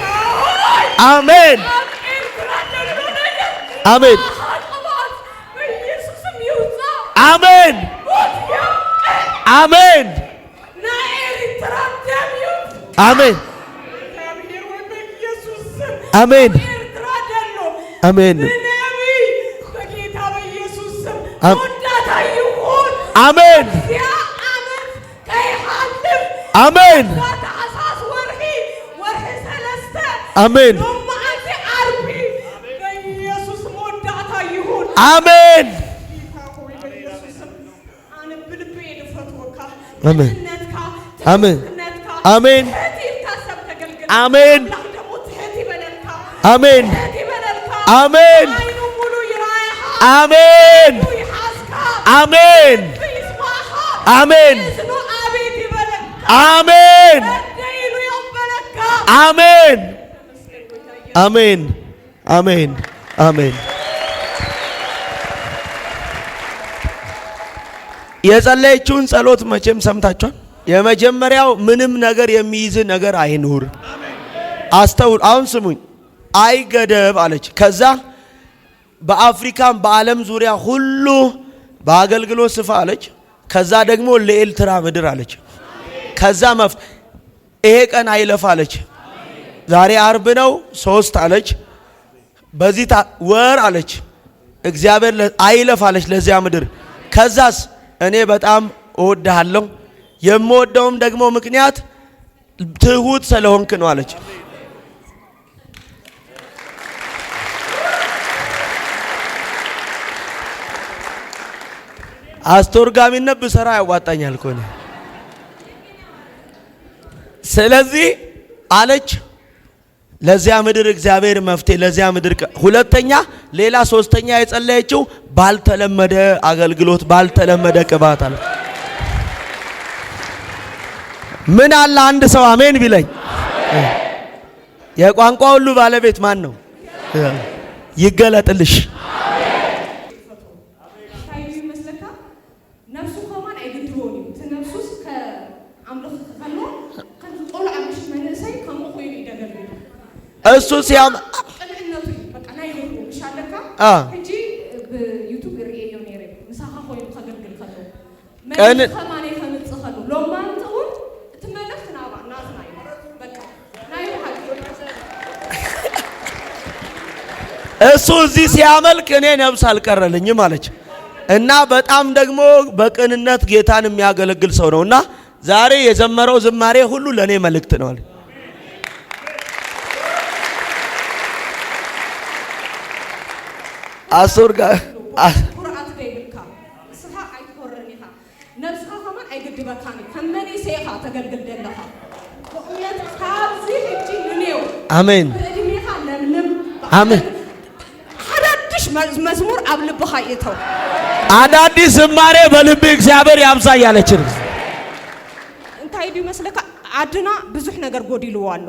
አሜን አሜን በኢየሱስም ይውጣ አሜን አሜን ለኤርትራ ደም ይውጣ አሜን እግዚአብሔር ወይ በኢየሱስ አሜን ኤርትራ ደሎ አሜን ነቢይ በጌታ በኢየሱስ ስም አም- ወዳታ ይሁን አሜን ያ ዓመት ከይሃልፍ አሜን ታኅሳስ ወርሒ ሰለስተ አሜን ሎማ አንተ ዓርቢ በኢየሱስ ስም ወዳታ ይሁን አሜን ጌታ ሆይ በኢየሱስ ስም አነ ብልቤ ድፈትወካ አሜን ነትካ አሜን ነትካ አሜን ትህቲልካ ሰብ ተገልግል አሜን አምላክ ደግሞ ትህቲ በለልካ አሜን ትህቲ በለልካ አሜን አይኑ ሙሉ ይራይሃ አሜን ይሓስካ አሜን ይስማኻ አሜን እዝኑ አቤት ይበለልካ አሜን ደይሉ ይቕበለካ አሜን አሜን አሜን አሜን የጸለየችውን ጸሎት መቼም ሰምታችኋል። የመጀመሪያው ምንም ነገር የሚይዝ ነገር አይኑር። አስተውል። አሁን ስሙኝ። አይገደብ አለች። ከዛ በአፍሪካም በዓለም ዙሪያ ሁሉ በአገልግሎት ስፋ አለች። ከዛ ደግሞ ለኤርትራ ምድር አለች። ከዛ ይሄ ቀን አይለፍ አለች። ዛሬ አርብ ነው 3 አለች። በዚህ ወር አለች እግዚአብሔር አይለፍ አለች ለዚያ ምድር። ከዛስ እኔ በጣም እወድሃለሁ የምወደውም ደግሞ ምክንያት ትሁት ስለሆንክ ነው አለች። አስተርጓሚነት ብሰራ ያዋጣኛል እኮ ነው። ስለዚህ አለች ለዚያ ምድር እግዚአብሔር መፍትሄ ለዚያ ምድር። ሁለተኛ ሌላ ሶስተኛ የጸለየችው ባልተለመደ አገልግሎት ባልተለመደ ቅባት አለ። ምን አለ አንድ ሰው አሜን ቢለኝ። የቋንቋ ሁሉ ባለቤት ማን ነው? ይገለጥልሽ። ታይቢ መስለካ ነፍሱ ከማን አይግድሮኒ ተነፍሱስ ከአምልኽ ከሎ ከንጾል አምሽ መንሰይ ከመኾይኑ ይደገልል እሱ ሲያም ቅንዕነቱ በቃ ናይ ይሁን ይሻለካ እንጂ በዩቲዩብ ሪኤዮ ነይረ ምሳኻ ኮይኑ ከገልግል ከሎ ቀን ከማን ከመጽ ከሎ ሎማን ጥውን ትመለስ ናባ ናትና በቃ ናይ ሀቅ እሱ እዚህ ሲያመልክ እኔ ነፍስ አልቀረልኝም አለች። እና በጣም ደግሞ በቅንነት ጌታን የሚያገለግል ሰው ነውና ዛሬ የዘመረው ዝማሬ ሁሉ ለኔ መልእክት ነው አለ። አሱርጋ ቁርአት ደይብልካ ስኻ አይኮረኒኻ ነፍስኻ ከማን አይግድበካኒ ከመኒ ሴኻ ተገልግል ደለኻ በእውነት ካብዚ ሕጂ ንኔው አሜን በእድሜኻ ለምለም አሜን። አዳዲስ መዝሙር ኣብ ልብኻ ይእተው አዳዲስ ዝማሬ በልብ እግዚአብሔር ያብዛ ያለችን እንታይ ዱ ይመስለካ ዓድና ብዙሕ ነገር ጎዲልዎ ኣሎ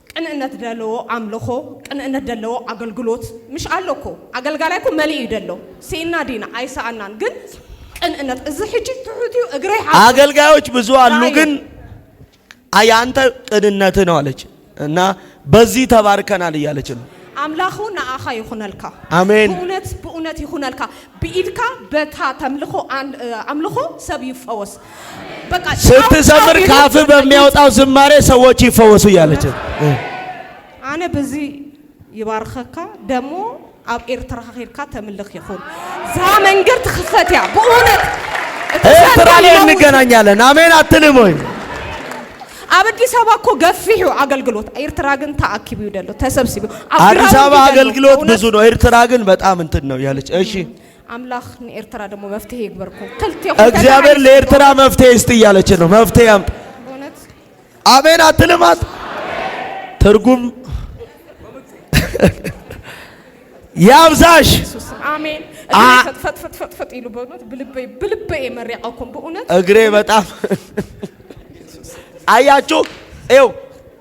ቅንዕነት ደለዎ ኣምልኾ ቅንዕነት ደለዎ ኣገልግሎት ምሽ ኣለኮ ኣገልጋላይ እኮ መሊእ እዩ ደሎ ሲና ዲና ኣይሰኣናን ግን ቅንዕነት እዚ ሕጂ ትሑትዩ እግረይ አገልጋዮች ብዙ አሉ፣ ግን ያንተ ቅንነት ነው አለች እና በዚህ ተባርከናል እያለች ነው። ኣምላኹ ንኣኻ ይኹነልካ አሜን ብእውነት ይኹነልካ ብኢድካ በታ ተምልኾ ኣምልኾ ሰብ ይፈወስ በቃ ስትዘምር ካፍ በሚያወጣው ዝማሬ ሰዎች ይፈወሱ እያለች ኣነ በዚ ይባርከካ ደሞ ኣብ ኤርትራ ኸይድካ ተምልኽ ይኹን ዛ መንገድ ትኽፈት እያ ብእውነት ኤርትራ ላይ እንገናኛለን። አሜን አትልም ወይ? ኣብ አዲስ አበባ እኮ ገፊሑ አገልግሎት ኤርትራ ግን ተአኪቡ ይደሎ ተሰብስቡ አዲስ አበባ አገልግሎት ብዙ ነው፣ ኤርትራ ግን በጣም እንትን ነው ያለች። እሺ አምላክ ለኤርትራ ደግሞ መፍትሄ ይግበርኩ እግዚአብሔር ለኤርትራ መፍትሄ ይስጥ እያለች ነው። መፍትሄ ያምጥ። አሜን አትልማት ትርጉም ያብዛሽ። አሜን። ፈጥፈጥ ይሉ በእውነት ብልቤ መሪያውኩም በእውነት እግሬ በጣም አያችሁ፣ ይኸው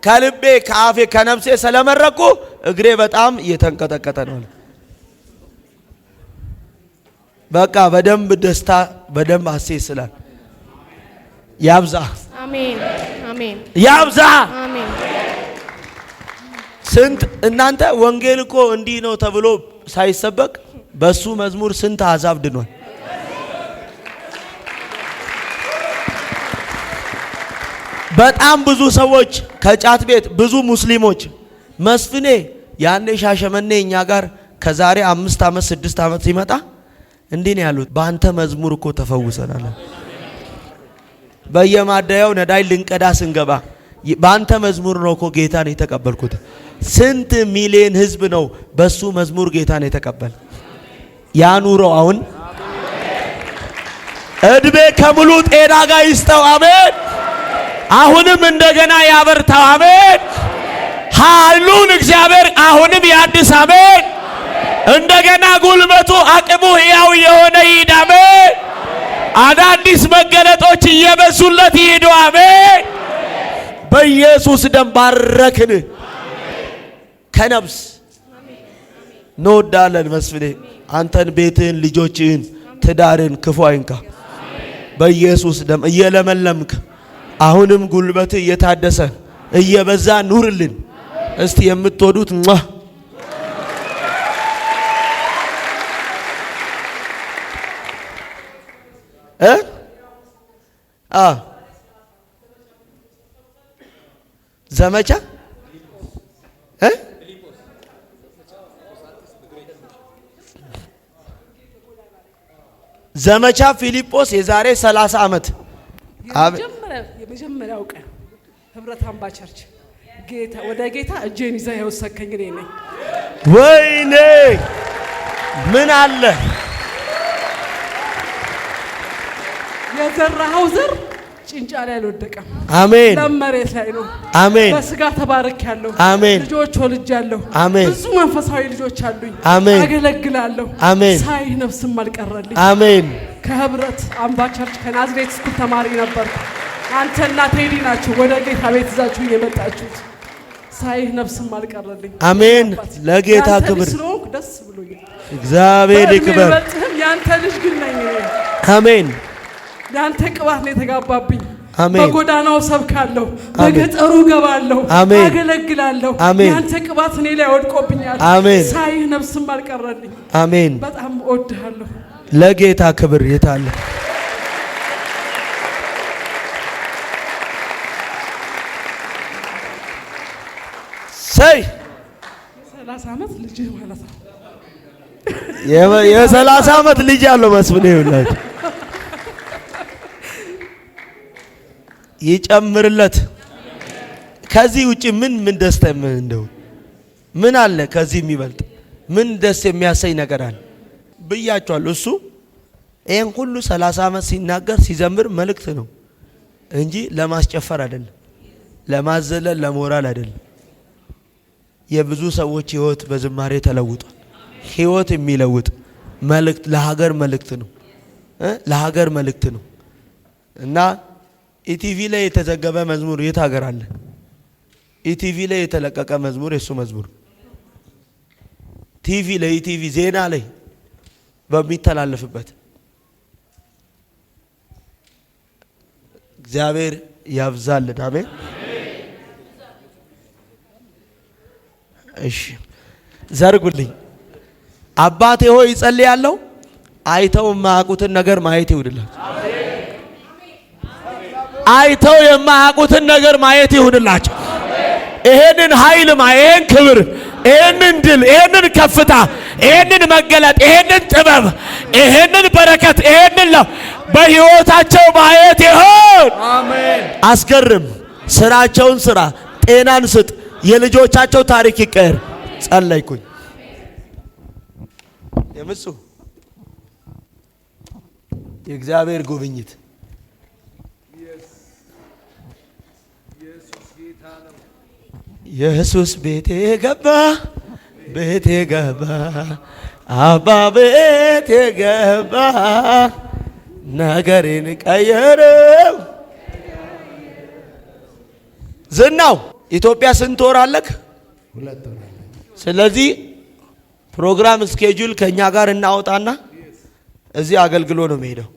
ከልቤ ከአፌ ከነፍሴ ስለመረቁ እግሬ በጣም እየተንቀጠቀጠ ነው። በቃ በደንብ ደስታ በደንብ ሐሴት ስላል ያብዛ። አሜን አሜን። ያብዛ። አሜን። ስንት እናንተ ወንጌል እኮ እንዲህ ነው ተብሎ ሳይሰበክ በሱ መዝሙር ስንት አሕዛብ ድኗል። በጣም ብዙ ሰዎች ከጫት ቤት ብዙ ሙስሊሞች መስፍኔ ያኔ ሻሸመኔ እኛ ጋር ከዛሬ 5 ዓመት 6 ዓመት ሲመጣ እንዲህ ነው ያሉት፣ በአንተ መዝሙር እኮ ተፈውሰናል። በየማደያው ነዳይ ልንቀዳ ስንገባ በአንተ መዝሙር ነው እኮ ጌታን የተቀበልኩት። ስንት ሚሊዮን ህዝብ ነው በሱ መዝሙር ጌታን የተቀበል። ያ ኑሮ አሁን እድሜ ከሙሉ ጤና ጋር ይስጠው። አሜን። አሁንም እንደገና ያበርታው። አሜን። ኃይሉን እግዚአብሔር አሁንም ያድስ። አሜን። እንደገና ጉልበቱ አቅሙ ሕያው የሆነ ይሂድ። አሜን። አዳዲስ መገለጦች እየበዙለት ይሂዱ። አሜን። በኢየሱስ ደም ባረክን። ከነፍስ እንወዳለን መስፍኔ፣ አንተን፣ ቤትህን፣ ልጆችህን፣ ትዳርን ክፉ አይንካ። በኢየሱስ ደም እየለመለምክ አሁንም ጉልበት እየታደሰ እየበዛ ኑርልን። እስቲ የምትወዱት ዘመቻ ዘመቻ ፊልጶስ የዛሬ 30 ዓመት የመጀመሪያው ቀን ህብረት አምባ ቸርች ወደ ጌታ እጄን ይዘህ የወሰድከኝ እኔ ነኝ። ወይኔ ምን አለ የዘራኸው ዘር ጭንጫ ላይ አልወደቀም። አሜን። ለመሬት ላይ ነው። አሜን። በስጋ ተባርኬያለሁ። አሜን። ልጆች ወልጃለሁ። አሜን። ብዙ መንፈሳዊ ልጆች አሉኝ። አሜን። አገለግላለሁ። አሜን። ሳይህ ነፍስም አልቀረልኝ። አሜን። ከህብረት አምባ ቸርች ከናዝሬት ስኩል ተማሪ ነበርኩ። አንተና ቴዲ ናችሁ ወደ ጌታ ቤት ይዛችሁ የመጣችሁት። ሳይህ ነፍስም አልቀረልኝ። አሜን። ለጌታ ክብር ስለሆንኩ ደስ ብሎኛል። እግዚአብሔር ይክበር። ያንተ ልጅ ግን ነኝ እኔ። አሜን። ያንተ ቅባት ነው የተጋባብኝ። አሜን። በጎዳናው ሰብካለሁ፣ በገጠሩ ገባለሁ፣ አገለግላለሁ። ያንተ ቅባት እኔ ላይ ወድቆብኛል። አሜን። ሳይህ ነፍስም አልቀረልኝ። አሜን። በጣም እወድሃለሁ። ለጌታ ክብር የታለ ሰይ 30 ዓመት ልጅ ማለት ነው። የ30 ዓመት ልጅ ያለው መስፍኔ ይውላል ይጨምርለት። ከዚህ ውጪ ምን ደስታ እንደው ምን አለ? ከዚህ የሚበልጥ ምን ደስ የሚያሰኝ ነገር አለ? ብያቸዋለሁ። እሱ ይሄን ሁሉ 30 ዓመት ሲናገር ሲዘምር መልእክት ነው እንጂ ለማስጨፈር አይደለም፣ ለማዘለል ለሞራል አይደለም። የብዙ ሰዎች ህይወት በዝማሬ ተለውጧል። ህይወት የሚለውጥ መልእክት ለሀገር መልእክት ነው፣ ለሀገር መልእክት ነው። እና ኢቲቪ ላይ የተዘገበ መዝሙር የት ሀገር አለ? ኢቲቪ ላይ የተለቀቀ መዝሙር የሱ መዝሙር ቲቪ ላይ ኢቲቪ ዜና ላይ በሚተላለፍበት እግዚአብሔር ያብዛልን። አሜን። እሺ ዘርጉልኝ። አባቴ ሆይ እጸልያለሁ፣ አይተው የማያውቁትን ነገር ማየት ይሁንላችሁ። አይተው የማያውቁትን ነገር ማየት ይሁንላችሁ። ይሄንን ኃይል ይሄን ክብር፣ ይሄንን ድል፣ ይሄንን ከፍታ፣ ይሄንን መገለጥ፣ ይሄንን ጥበብ፣ ይሄንን በረከት፣ ይሄንን በህይወታቸው ማየት ይሁን። አሜን። አስገርም። ስራቸውን ስራ፣ ጤናን ስጥ፣ የልጆቻቸው ታሪክ ይቀር። ጸለይኩኝ። የምሱ የእግዚአብሔር ጉብኝት ኢየሱስ ቤቴ ገባ ቤቴ ገባ አባ ቤቴ ገባ ነገሬን ቀየረው። ዝናው ኢትዮጵያ ስንት ወር አለክ? 2 ወር። ስለዚህ ፕሮግራም ስኬጁል ከኛ ጋር እናወጣና እዚህ አገልግሎ ነው የሚሄደው።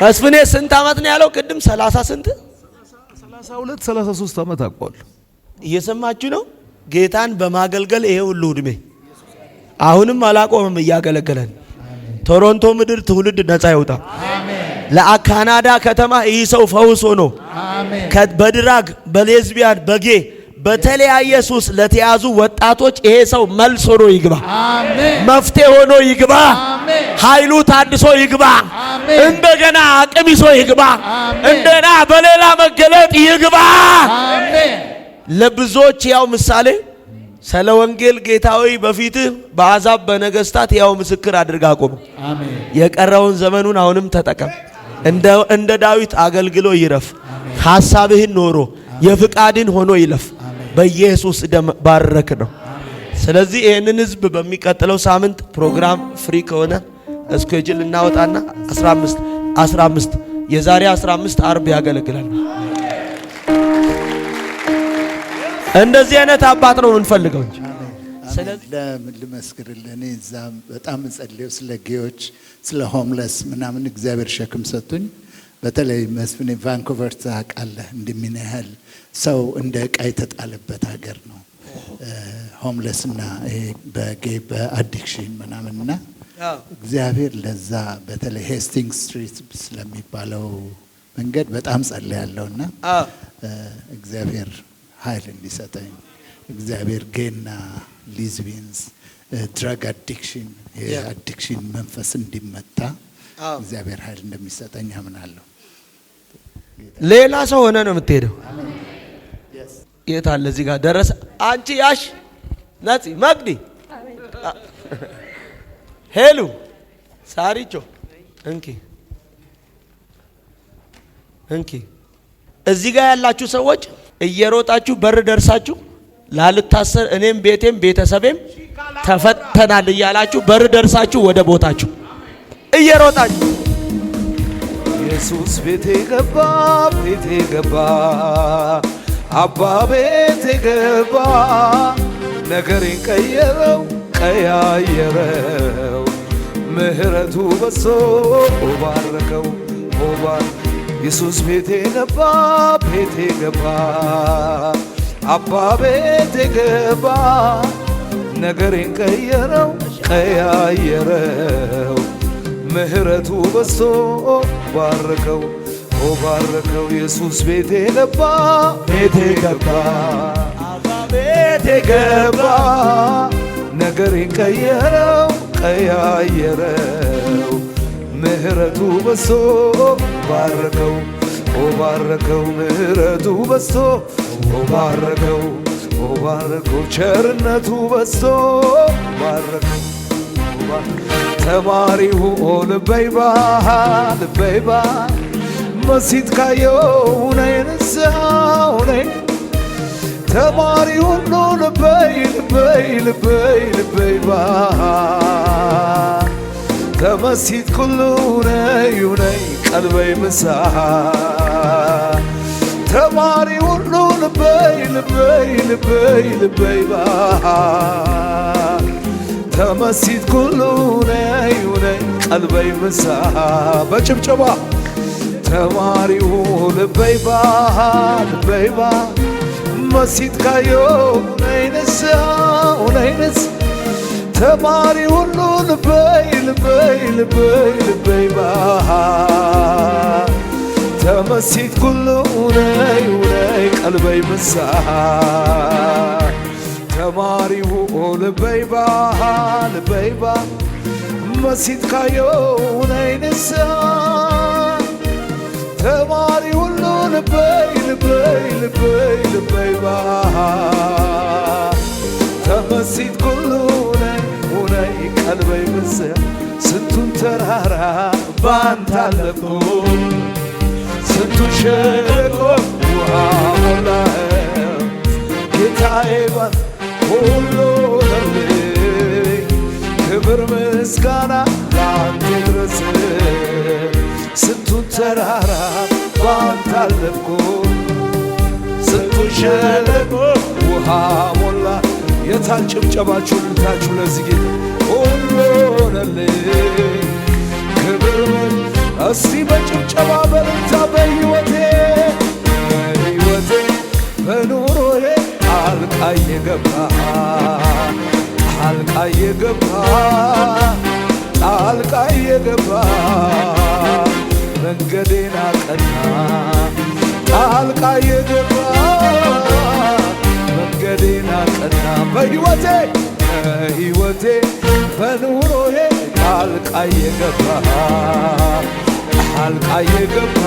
መስፍኔ ስንት አመት ነው ያለው ቅድም? 30 ስንት? 32 33 ዓመት አቋል። እየሰማችሁ ነው? ጌታን በማገልገል ይሄ ሁሉ እድሜ አሁንም አላቆምም እያገለገለን። ቶሮንቶ ምድር ትውልድ ነፃ ይውጣ። ለካናዳ ከተማ ይህ ሰው ፈውስ ሆኖ በድራግ በሌዝቢያን በጌ በተለያየ ሱስ ለተያዙ ወጣቶች ይሄ ሰው መልስ ሆኖ ይግባ። መፍትሄ ሆኖ ይግባ። ኃይሉ ታድሶ ይግባ። እንደገና አቅም ይዞ ይግባ። እንደና በሌላ መገለጥ ይግባ። ለብዙዎች ያው ምሳሌ ስለ ወንጌል ጌታዊ በፊት በአሕዛብ በነገስታት ያው ምስክር አድርጋ አቆም። የቀረውን ዘመኑን አሁንም ተጠቀም። እንደ ዳዊት አገልግሎ ይረፍ። ሐሳብህን ኖሮ የፍቃድን ሆኖ ይለፍ። በኢየሱስ ደም ባረክ ነው። ስለዚህ ይሄንን ህዝብ በሚቀጥለው ሳምንት ፕሮግራም ፍሪ ከሆነ እስኬጁል እናወጣና 15 የዛሬ 15 አርብ ያገለግላል። እንደዚህ አይነት አባት ነው የምንፈልገው እንጂ ስለዚህ ልመስክርልህ፣ እኔ እዛ በጣም ጸልየው ስለ ጌዎች ስለ ሆምለስ ምናምን እግዚአብሔር ሸክም ሰጥቶኝ፣ በተለይ መስፍኔ ቫንኩቨር ታውቃለህ፣ እንደምን ያህል ሰው እንደ ዕቃ የተጣለበት ሀገር ነው። ሆምለስና ይሄ በጌ በአዲክሽን ምናምንና እግዚአብሔር ለዛ በተለይ ሄስቲንግስ ስትሪት ስለሚባለው መንገድ በጣም ጸልያለሁና እግዚአብሔር ኃይል እንዲሰጠኝ እግዚአብሔር ጌና ሊዝቢንስ ድራግ አዲክሽን የአዲክሽን መንፈስ እንዲመታ እግዚአብሔር ኃይል እንደሚሰጠኝ አምናለሁ። ሌላ ሰው ሆነ ነው የምትሄደው። የት አለ እዚህ ጋር ደረሰ። አንቺ ያሽ ነፂ መግዲ ሄሉ ሳሪቾ እንኪ እዚህ ጋር ያላችሁ ሰዎች እየሮጣችሁ በር ደርሳችሁ ላልታሰር እኔም ቤቴም ቤተሰቤም ተፈተናል እያላችሁ በር ደርሳችሁ ወደ ቦታችሁ እየሮጣችሁ ኢየሱስ ቤቴ ገባ አባ ቤቴ ገባ ነገሬን ቀያየረው ምህረቱ በሶ ባረከው ኢየሱስ ቤቴ ገባ አባ ቤቴ ገባ ነገሬን ቀያየረው ምህረቱ በሶ ባረከው ኢየሱስ ቤቴ ገባ አባ ቤቴ ገባ ነገሬን ቀያየረው ምህረቱ በሶ ባረከው ምህረቱ በሶ ባረከው ቸርነቱ በሶ ባረከው ተማሪው ልበይባ መሲት ካየው ነይንሳው ነይ ተማሪ ሁሉ ልበይባ ከመሲት ኩሉ ነይ ቀልበይ ምሳ ተማሪ ሁሉ ልበይባ ከመሲት ኩሉ ነይ ቀልበይ ምሳ በጭብጨባ ተማሪው ልበይባ መሲት ካየው ነይንስ ተማሪ ሁሉ ልበይባ ተመሲት ኩሉ ነይ ቀልበይ ምሳ ተማሪው ልበይባ መሲት ካየው ነይንስ ተማሪ ሁሉ ልበይባ ተመሲት ኩሉ ነይ ቀልበይ ምሳ ስንቱን ተራራ ባንተ አለፍኩ ስንቱን ሸለቆ ውሃ ሞላኸው ጌታዬ ባንተ ሁሉ ሆነልኝ ክብር ምስጋና ላንተ ይድረስ ስንቱን ተራራ ባንተ አለፍኩ ስንቱን ሸለቆ ውሃ ሞላ የታል ጭብጨባችሁ ልታችሁ ለዚህ ጌታ ሁሉ ሆነልኝ ክብር እስቲ በጭብጨባ በልታ በሕይወቴ በኑሮዬ ጣልቃ የገባ ጣልቃ የገባ ጣልቃ የገባ መንገዴን አቀና ጣልቃ የገባ መንገዴን አቀና በሕይወቴ በኑሮዬ ጣልቃ የገባ ጣልቃ የገባ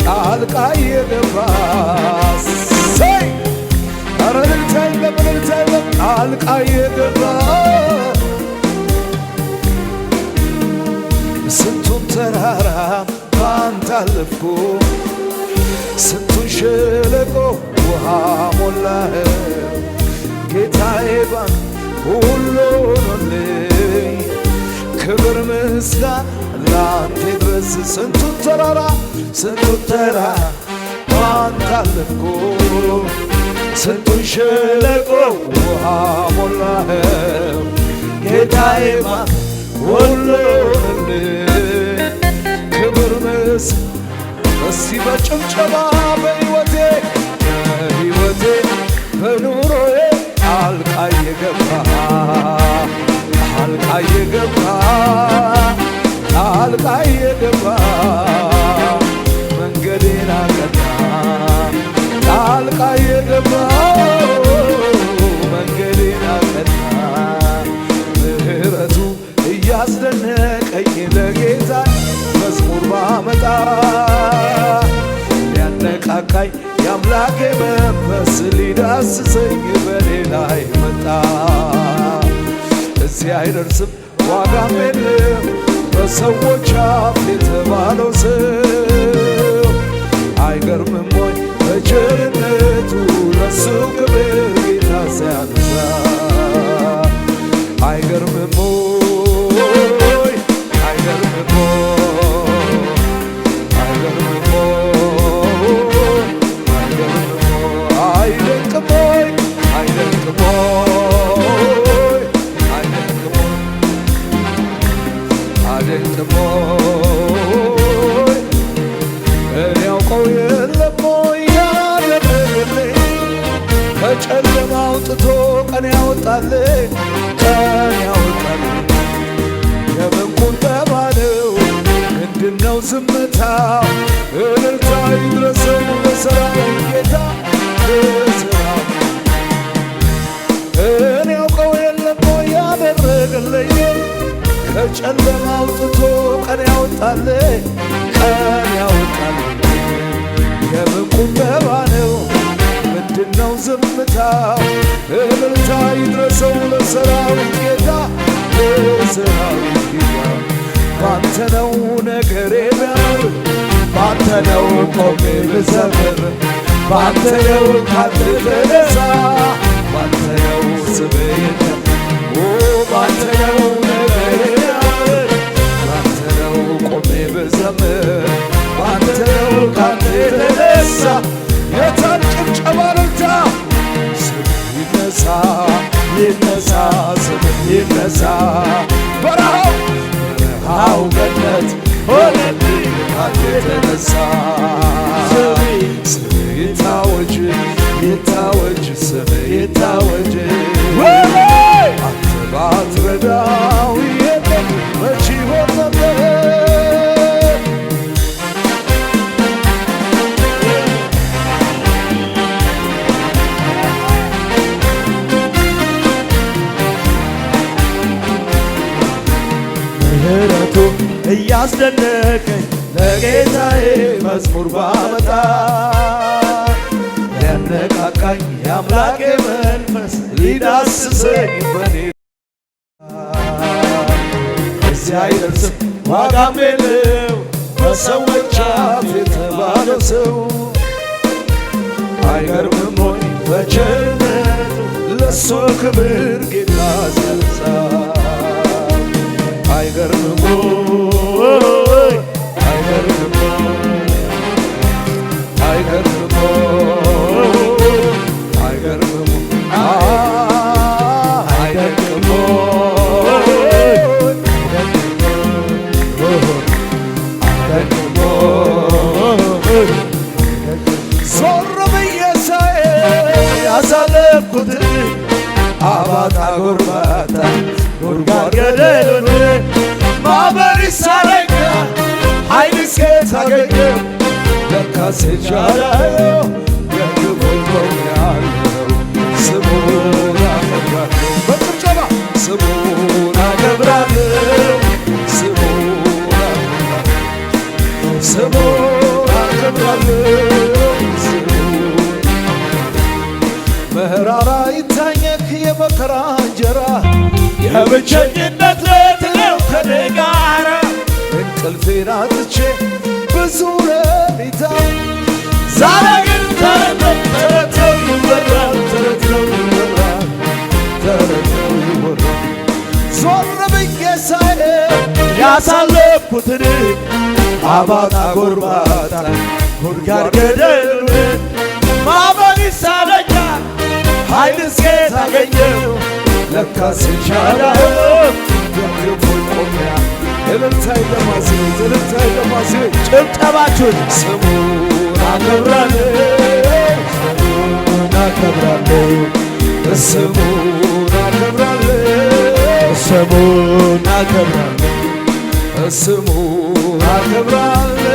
ጣልቃ የገባ ሰይ ኧረ ልልታይ ለምልልታይ ጣልቃ የገባ ስንቱን ተራራ ባንተ አለፍኩ ስንቱን ሸለቆ ውሃ ሞላኸው ጌታዬ ባንተ ሁሉ ሆኖልኝ ክብር ምስጋና ላንተ ይድረስ ስንቱን ተራራ ባንተ አለፍኩ ስንቱን ሸለቆ ውሃ ሞላኸው ጌታዬ ባንተ ሁሉ ሆኖልኝ ክብር ምስጋና እስቲ በጭብጨባ በሕይወቴ በኑሮዬ ጣልቃ የገባ ጣልቃ የገባ ጣልቃ የገባ መንገዴን አቀና ጣልቃ የገባ መንገዴን አቀና ምሕረቱ እያስደነቀኝ ለጌታ መዝሙር ባመጣ ሊያነቃቃኝ የአምላኬ መንፈስ ሊዳስሰኝ በኔ ላይ መጣ እዚህ አይደርስም ዋጋም የለም በሰዎች አፍ የተባለው ሰው አይገርምም ወይ በቸርነቱ ለሱ ክብር ጌታ ሲያነሳ አይገርምም ወይ አይገርምም አይገርምም አይደንቅም ወይ አይደንቅም አይደንቅም እኔ ያውቀው የለም ወይ ያደረገልኝ ከጨለማ አውጥቶ ቀን ያወጣልኝ የምን ቁጠባ ነው ምንድነው ዝምታ እልልታ ይድረሰው ለሠራዊት ጌታ ለሥራው እኔ ያውቀው የለም ወይ ያደረገልኝ ከጨለማ አውጥቶ ቀን ያወጣልኝ የምን ቁጠባ ነው ምንድነው ዝምታው እልልታ ይድረሰው ለሠራዊት ጌታ ለሠራዊት ጌታ ባንተ ነው ነገሬ ቢያምር ባንተ ነው ቆሜ ብዘምር ባንተ ነው ካንተ ተነሳ ባንተ ነው ስሜ ባንተ ነው ነገሬ ቢያምር ባንተ ነው ቆሜ ብዘምር ባንተ ነው ካንተ ተነሳ የታን ጭብጨባ ልልታ ስም ይነሳ ይነሳ ስም ይነሳ በረሃው ገነት ሆነልኝ ካንተ የተነሳ ስም ይታወጅ ይታወጅ ስም ይታወጅ አንተ ባትረዳው የለም መች ይሆን ነበር ምሕረቱ እያስደነቀኝ ለጌታዬ መዝሙር ባመጣ ሊያነቃቃኝ የአምላኬ መንፈስ ሊዳስሰኝ በኔ እዚያ አይደርስም ዋጋም የለው በሰዎች አፍ የተባለ ሰው አይገርምም ወይ በቸርነቱ ለእሱ ክብር ጌታ ሲያነሳ አይገርምም ወይ አይገርምም አይገርምም አይገርምም አይገርምም ዞር ብዬ ሳይ ያሳለፍኩት አባጣ ጎርባታ ጉድጓድ ገደሉን ማዕበል ይሳለኛል ኃይል እስከ ታገኘው ለካስ የቻለው የክፉ ያለው ስሙን አከብራለሁ በጭብጨባ ስሙን አከብራለሁ ስሙን አከብራለሁ መራራ ይታኘክ የመከራ እንጀራ የብቸኝነት ሌት ነው ከኔ ጋር እንቅልፌን አጥቼ ብዙ ሌሊት ዛሬ ግን ተረተው ይወራል ተረተው ይወራል ተረተው ይወራል ዞር ብዬ ሳይ ያሳለፍኩትን አባጣ ጎርባጣ ጉድጓድ ገደሉን ማዕበል ይሳለኛል ኃይል እስከ ታገኘው ለካስ ይቻላል የክፉን ቆሚያ እልልታይ ለማስቤት እልልታይ ለማስቤት ጭብጨባችሁን ስሙን አከብራለሁ ስሙን አከብራለሁ ስሙን አከብራለሁ ስሙን አከብራለሁ ስሙን አከብራለሁ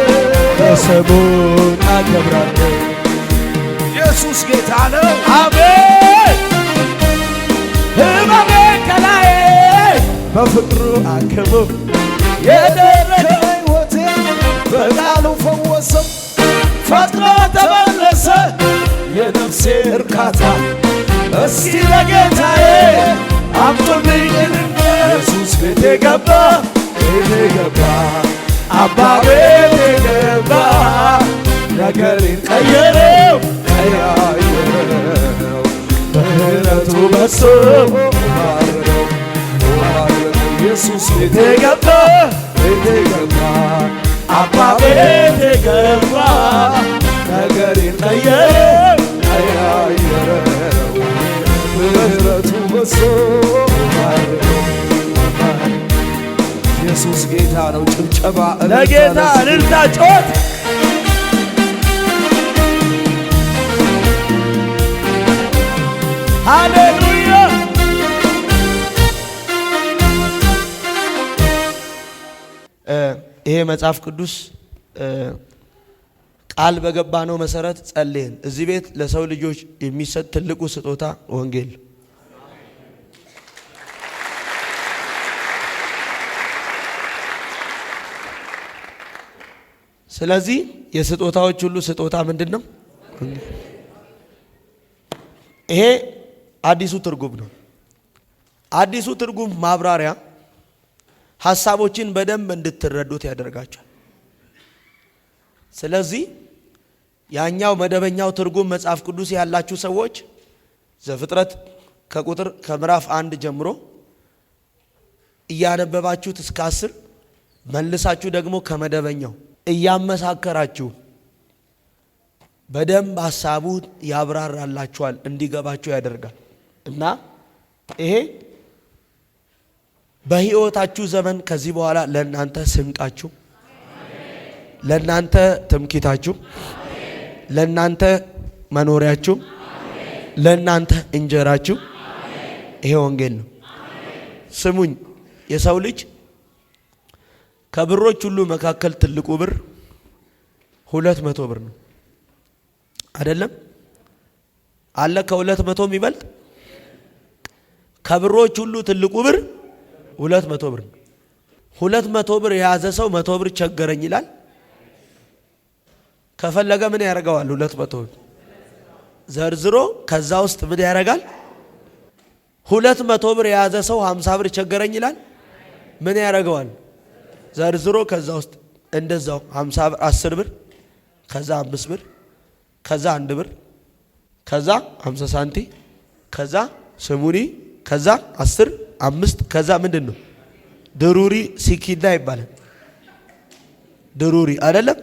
ስሙን አከብራለሁ ኢየሱስ ጌታ ነው አሜን ሕመሜ ከላዬ በፍቅሩ አክሞ የደረቀ ሕይወቴ በቃሉ ፈወሰው ፈጥኖ ተመለሰ የነፍሴ እርካታ እስኪ ለጌታዬ አምጡልኝ ኢየሱስ ቤቴ ገባ ቤቴ ገባ አባ ቤቴ ገባ ነገሬን ቀየረው ቀያየረው በምህረቱ በሶ ባረከው ኢየሱስ ቤቴ ገባ ቤቴ ገባ አባ ቤቴ ገባ ነገሬን ቀየረው ቀያየረው በምህረቱ በሶ ባረከው ኢየሱስ ጌታ ነው ጭብጨባ ለጌታ እልልታ ጮት ሃሌሉያ ይሄ መጽሐፍ ቅዱስ ቃል በገባነው መሰረት ጸልየን እዚህ ቤት ለሰው ልጆች የሚሰጥ ትልቁ ስጦታ ወንጌል ስለዚህ የስጦታዎች ሁሉ ስጦታ ምንድነው ይሄ አዲሱ ትርጉም ነው አዲሱ ትርጉም ማብራሪያ ሐሳቦችን በደንብ እንድትረዱት ያደርጋቸዋል ስለዚህ ያኛው መደበኛው ትርጉም መጽሐፍ ቅዱስ ያላችሁ ሰዎች ዘፍጥረት ከምዕራፍ 1 ጀምሮ እያነበባችሁት እስከ 10 መልሳችሁ ደግሞ ከመደበኛው እያመሳከራችሁ በደንብ ሐሳቡን ያብራራላችኋል እንዲገባችሁ ያደርጋል እና ይሄ በህይወታችሁ ዘመን ከዚህ በኋላ ለእናንተ ስንቃችሁ ለእናንተ ትምክህታችሁ ለእናንተ መኖሪያችሁ ለእናንተ እንጀራችሁ ይሄ ወንጌል ነው ስሙኝ የሰው ልጅ ከብሮች ሁሉ መካከል ትልቁ ብር 200 ብር ነው አይደለም አለ ከ200 የሚበልጥ ከብሮች ሁሉ ትልቁ ብር 200 ብር 200 ብር የያዘ ሰው 100 ብር ቸገረኝ ይላል ከፈለገ ምን ያደርጋል 200 ብር ዘርዝሮ ከዛ ውስጥ ምን ያደርጋል 200 ብር የያዘ ሰው 50 ብር ቸገረኝ ይላል ምን ያደርጋል ዘርዝሮ ከዛ ውስጥ እንደዛው 50 ብር 10 ብር ከዛ 5 ብር ከዛ 1 ብር ከዛ 50 ሳንቲም ከዛ ስሙኒ ከዛ 10 5 ከዛ ምንድነው ድሩሪ ሲኪና ይባላል። ድሩሪ አይደለም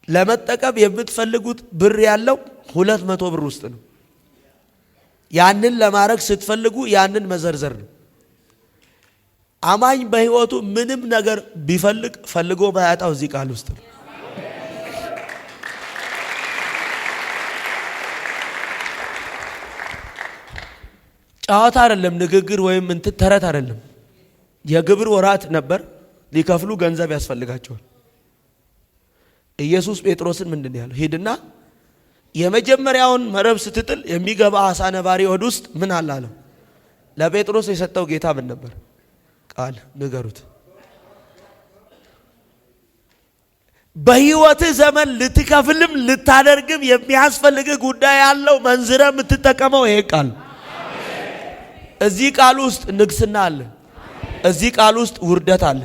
ለመጠቀም የምትፈልጉት ብር ያለው 200 ብር ውስጥ ነው። ያንን ለማድረግ ስትፈልጉ ያንን መዘርዘር ነው። አማኝ በህይወቱ ምንም ነገር ቢፈልግ ፈልጎ ባያጣው እዚህ ቃል ውስጥ ነው። ጫዋታ አይደለም፣ ንግግር ወይም እንትን ተረት አይደለም። የግብር ወራት ነበር፣ ሊከፍሉ ገንዘብ ያስፈልጋቸዋል። ኢየሱስ ጴጥሮስን ምንድን ያለው? ሂድና የመጀመሪያውን መረብ ስትጥል የሚገባ አሳ ነባሪ ወድ ውስጥ ምን አለ አለው። ለጴጥሮስ የሰጠው ጌታ ምን ነበር? ቃል ንገሩት። በህይወት ዘመን ልትከፍልም ልታደርግም የሚያስፈልግ ጉዳይ ያለው መንዝረ የምትጠቀመው ይሄ ቃል። እዚህ ቃል ውስጥ ንግስና አለ። እዚህ ቃል ውስጥ ውርደት አለ።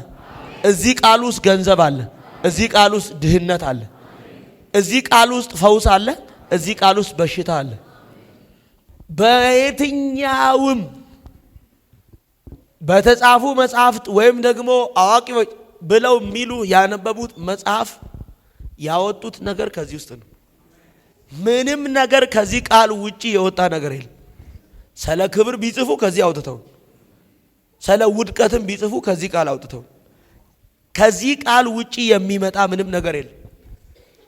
እዚህ ቃል ውስጥ ገንዘብ አለ። እዚህ ቃል ውስጥ ድህነት አለ። እዚህ ቃል ውስጥ ፈውስ አለ። እዚህ ቃል ውስጥ በሽታ አለ። በየትኛውም በተጻፉ መጽሐፍት ወይም ደግሞ አዋቂዎች ብለው የሚሉ ያነበቡት መጽሐፍ ያወጡት ነገር ከዚህ ውስጥ ነው። ምንም ነገር ከዚህ ቃል ውጪ የወጣ ነገር የለም። ስለ ክብር ቢጽፉ ከዚህ አውጥተው፣ ስለ ውድቀትም ቢጽፉ ከዚህ ቃል አውጥተው፣ ከዚህ ቃል ውጪ የሚመጣ ምንም ነገር የለም።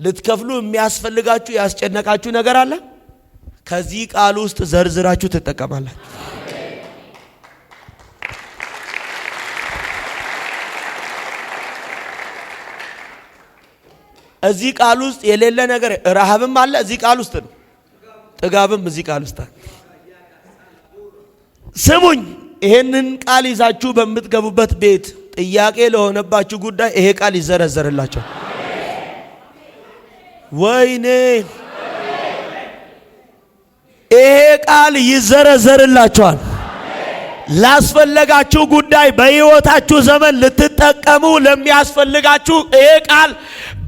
ልትከፍሉ የሚያስፈልጋችሁ ያስጨነቃችሁ ነገር አለ፣ ከዚህ ቃል ውስጥ ዘርዝራችሁ ትጠቀማላችሁ። እዚህ ቃል ውስጥ የሌለ ነገር ረሃብም አለ፣ እዚህ ቃል ውስጥ ነው። ጥጋብም እዚህ ቃል ውስጥ አለ። ስሙኝ፣ ይሄንን ቃል ይዛችሁ በምትገቡበት ቤት ጥያቄ ለሆነባችሁ ጉዳይ ይሄ ቃል ይዘረዘርላችኋል። ወይኔ ይሄ ቃል ይዘረዘርላችኋል። ላስፈለጋችሁ ጉዳይ በሕይወታችሁ ዘመን ልትጠቀሙ ለሚያስፈልጋችሁ ይሄ ቃል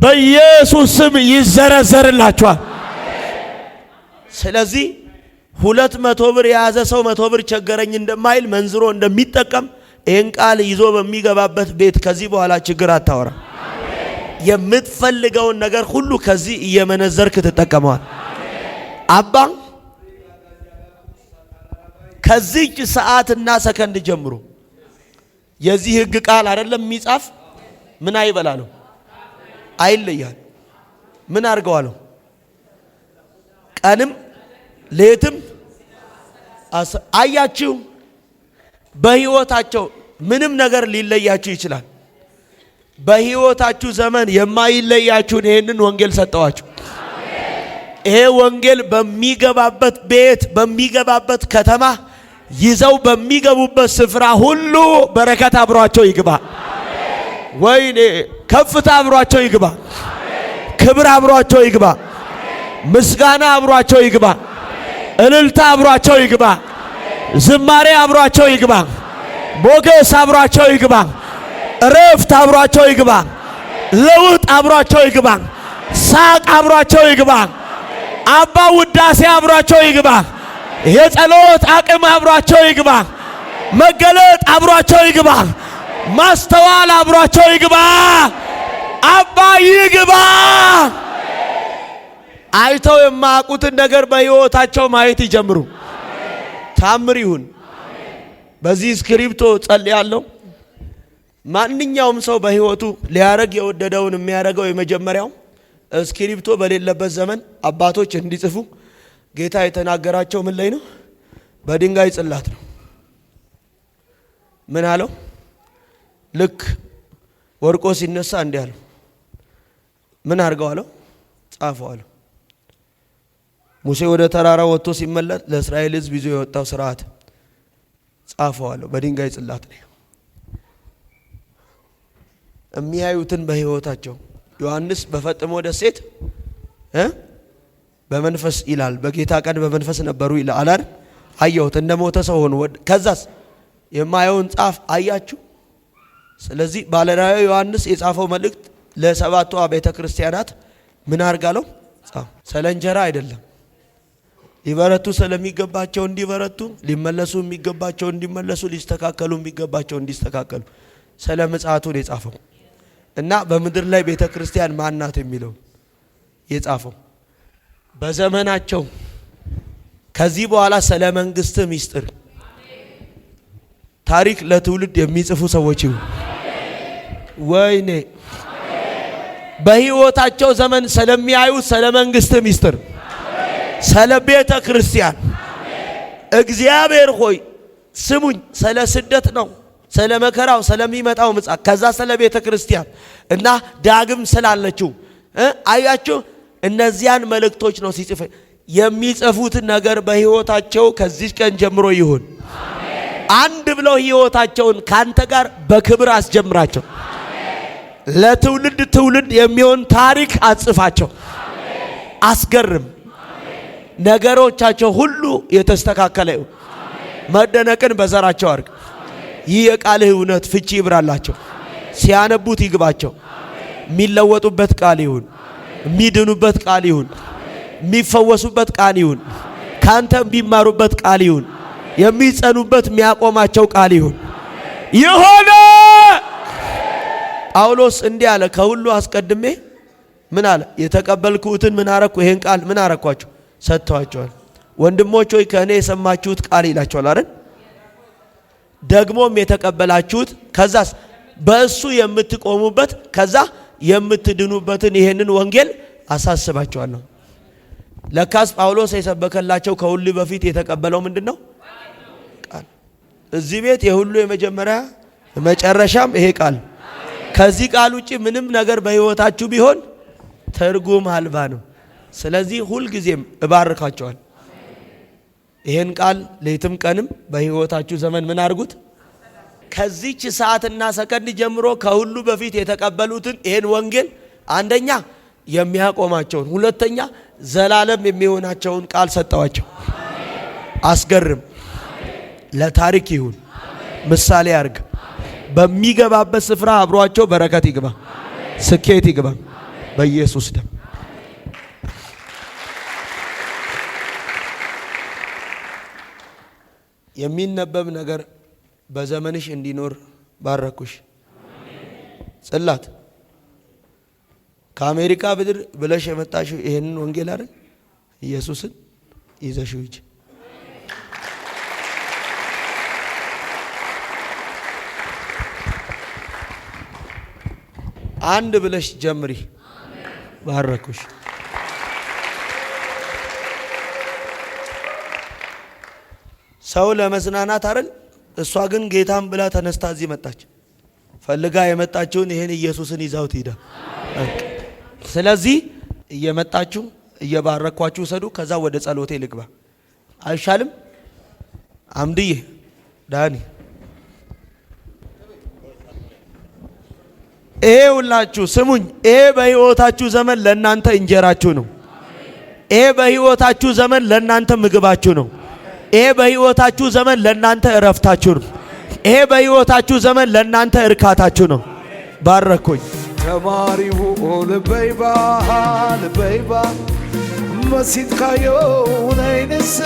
በኢየሱስ ስም ይዘረዘርላችኋል። ስለዚህ 200 ብር የያዘ ሰው 100 ብር ቸገረኝ እንደማይል መንዝሮ እንደሚጠቀም ይህን ቃል ይዞ በሚገባበት ቤት ከዚህ በኋላ ችግር አታወራ። የምትፈልገውን ነገር ሁሉ ከዚህ እየመነዘርክ ትጠቀመዋል። አባ ከዚህ ሰዓትና ሰከንድ ጀምሮ የዚህ ህግ ቃል አይደለም የሚጻፍ ምን አይበላለው አይለያል። ምን አድርገዋለሁ? ቀንም ሌትም አያችሁ። በህይወታቸው ምንም ነገር ሊለያችሁ ይችላል። በህይወታችሁ ዘመን የማይለያችሁን ይሄንን ወንጌል ሰጠዋችሁ። ይሄ ወንጌል በሚገባበት ቤት በሚገባበት ከተማ ይዘው በሚገቡበት ስፍራ ሁሉ በረከት አብሯቸው ይግባ። ወይኔ ከፍታ አብሯቸው ይግባ። ክብር አብሯቸው ይግባ። ምስጋና አብሯቸው ይግባ። እልልታ አብሯቸው ይግባ። ዝማሬ አብሯቸው ይግባ። ሞገስ አብሯቸው ይግባ። ረፍት አብሯቸው ይግባ። ለውጥ አብሯቸው ይግባ። ሳቅ አብሯቸው ይግባ። አባ ውዳሴ አብሯቸው ይግባ። የጸሎት አቅም አብሯቸው ይግባ። መገለጥ አብሯቸው ይግባ። ማስተዋል አብሯቸው ይግባ። አባ ይግባ። አይተው የማያውቁትን ነገር በሕይወታቸው ማየት ይጀምሩ። ታምር ይሁን። በዚህ ስክሪፕቶ ጸልያለሁ። ማንኛውም ሰው በሕይወቱ ሊያረግ የወደደውን የሚያረገው የመጀመሪያው ስክሪፕቶ በሌለበት ዘመን አባቶች እንዲጽፉ ጌታ የተናገራቸው ምን ላይ ነው? በድንጋይ ጽላት ነው። ምን አለው? ልክ ወርቆ ሲነሳ እንዲህ አለው። ምን አድርገው አለው? ጻፈው አለው። ሙሴ ወደ ተራራ ወጥቶ ሲመለስ ለእስራኤል ሕዝብ ይዞ የወጣው ሥርዓት ጻፈው አለው። በድንጋይ ጽላት ነው የሚያዩትን በሕይወታቸው። ዮሐንስ በፈጥሞ ደሴት በመንፈስ ይላል፣ በጌታ ቀን በመንፈስ ነበሩ ይላል። አየሁት እንደ ሞተ ሰው ሆኖ። ከዛስ የማየውን ጻፍ አያችሁ። ስለዚህ ባለራዕዩ ዮሐንስ የጻፈው መልእክት ለሰባቱ ቤተ ክርስቲያናት ምን አርጋለው ጻፈ። ስለ እንጀራ አይደለም። ሊበረቱ ስለሚገባቸው እንዲበረቱ፣ ሊመለሱ የሚገባቸው እንዲመለሱ፣ ሊስተካከሉ የሚገባቸው እንዲስተካከሉ ስለ ምጽአቱ ነው የጻፈው እና በምድር ላይ ቤተ ክርስቲያን ማናት የሚለው የጻፈው በዘመናቸው ከዚህ በኋላ ስለ መንግስት ሚስጥር ታሪክ ለትውልድ የሚጽፉ ሰዎች ይሁን ወይኔ በህይወታቸው ዘመን ስለሚያዩ ስለ መንግስት ሚስጥር ስለ ቤተ ክርስቲያን እግዚአብሔር ሆይ ስሙኝ ስለ ስደት ነው ስለ መከራው ስለሚመጣው ምጽአት ከዛ ስለ ቤተ ክርስቲያን እና ዳግም ስላለችው አያችሁ እነዚያን መልእክቶች ነው ሲጽፍ የሚጽፉት ነገር በህይወታቸው ከዚህ ቀን ጀምሮ ይሁን አንድ ብለው ህይወታቸውን ካንተ ጋር በክብር አስጀምራቸው ለትውልድ ትውልድ የሚሆን ታሪክ አጽፋቸው አስገርም ነገሮቻቸው ሁሉ የተስተካከለ ይሁን መደነቅን በዘራቸው አርግ ይህ የቃልህ እውነት ፍቺ ይብራላቸው ሲያነቡት ይግባቸው የሚለወጡበት ቃል ይሁን የሚድኑበት ቃል ይሁን የሚፈወሱበት ቃል ይሁን ካንተ ቢማሩበት ቃል ይሁን የሚጸኑበት የሚያቆማቸው ቃል ይሁን ይሆነ ጳውሎስ እንዲህ አለ ከሁሉ አስቀድሜ ምን አለ የተቀበልኩትን ምን አረኩ ይሄን ቃል ምን አረኳችሁ ሰጥቷቸዋል ወንድሞች ሆይ ከኔ የሰማችሁት ቃል ይላችኋል አይደል ደግሞም የተቀበላችሁት ከዛስ በእሱ የምትቆሙበት ከዛ የምትድኑበትን ይሄንን ወንጌል አሳስባችኋለሁ ለካስ ጳውሎስ የሰበከላቸው ከሁሉ በፊት የተቀበለው ምንድነው ቃል እዚህ ቤት የሁሉ የመጀመሪያ መጨረሻም ይሄ ቃል ከዚህ ቃል ውጪ ምንም ነገር በህይወታችሁ ቢሆን ትርጉም አልባ ነው ስለዚህ ሁሉ ጊዜም እባርካችኋል ይሄን ቃል ሌትም ቀንም በህይወታችሁ ዘመን ምን አርጉት ከዚህች ሰዓትና ሰከንድ ጀምሮ ከሁሉ በፊት የተቀበሉትን ይሄን ወንጌል አንደኛ የሚያቆማቸውን ሁለተኛ ዘላለም የሚሆናቸውን ቃል ሰጠዋቸው አስገርም ለታሪክ ይሁን ምሳሌ አርግ በሚገባበት ስፍራ አብሯቸው በረከት ይግባ ስኬት ይግባ በኢየሱስ ደም የሚነበብ ነገር በዘመንሽ እንዲኖር ባረኩሽ ጽላት ከአሜሪካ ብድር ብለሽ የመጣሽው ይሄንን ወንጌል አይደል ኢየሱስን ይዘሽው እጂ አንድ ብለሽ ጀምሪ ባረኩሽ ሰው ለመዝናናት አይደል እሷ ግን ጌታን ብላ ተነስታ እዚህ መጣች ፈልጋ የመጣችውን ይሄን ኢየሱስን ይዛው ትይዳ ስለዚህ እየመጣችሁ እየባረኳችሁ ሰዱ ከዛ ወደ ጸሎቴ ልግባ አይሻልም አምድዬ ዳኒ ሁላችሁ ስሙኝ በህይወታችሁ ዘመን ለእናንተ እንጀራችሁ ነው በህይወታችሁ ዘመን ለእናንተ ምግባችሁ ነው በህይወታችሁ ዘመን ለእናንተ እረፍታችሁ ነው በህይወታችሁ ዘመን ለእናንተ እርካታችሁ ነው ባረኩኝ ተማሪው ልበይባ መሲት ካየው ነይንሳ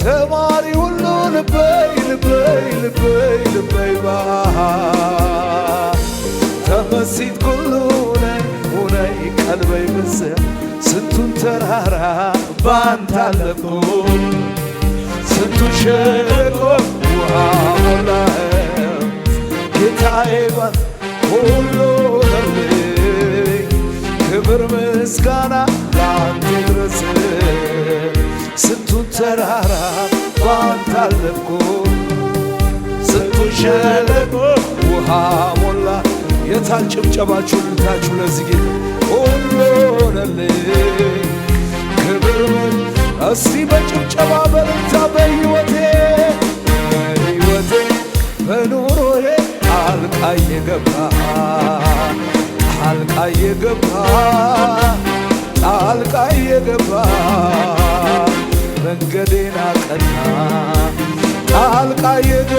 ተማሪ ሁሉ ልበይባ ተመሲት ኩሉ ነይ ቀልበይ ብስ ስንቱን ተራራ ባንተ አለፍኩ ስንቱን ሸለቆ ውሃ ሞላኸው ጌታዬ ባንተ ሁሉ ለልኝ ክብር ምስጋና ላንተ ድረስ ስንቱን ተራራ ባንተ አለፍኩ ስንቱን ሸለቆ ውሃ ሞላ የታል ጭብጨባችሁ ልታችሁ ለዚህ ጌታ ሁሉ ለልኝ ክብር እስቲ በጭብጨባ በልታ በሕይወቴ በኑሮዬ ጣልቃ የገባ መንገዴን አቀና ጣልቃ የገባ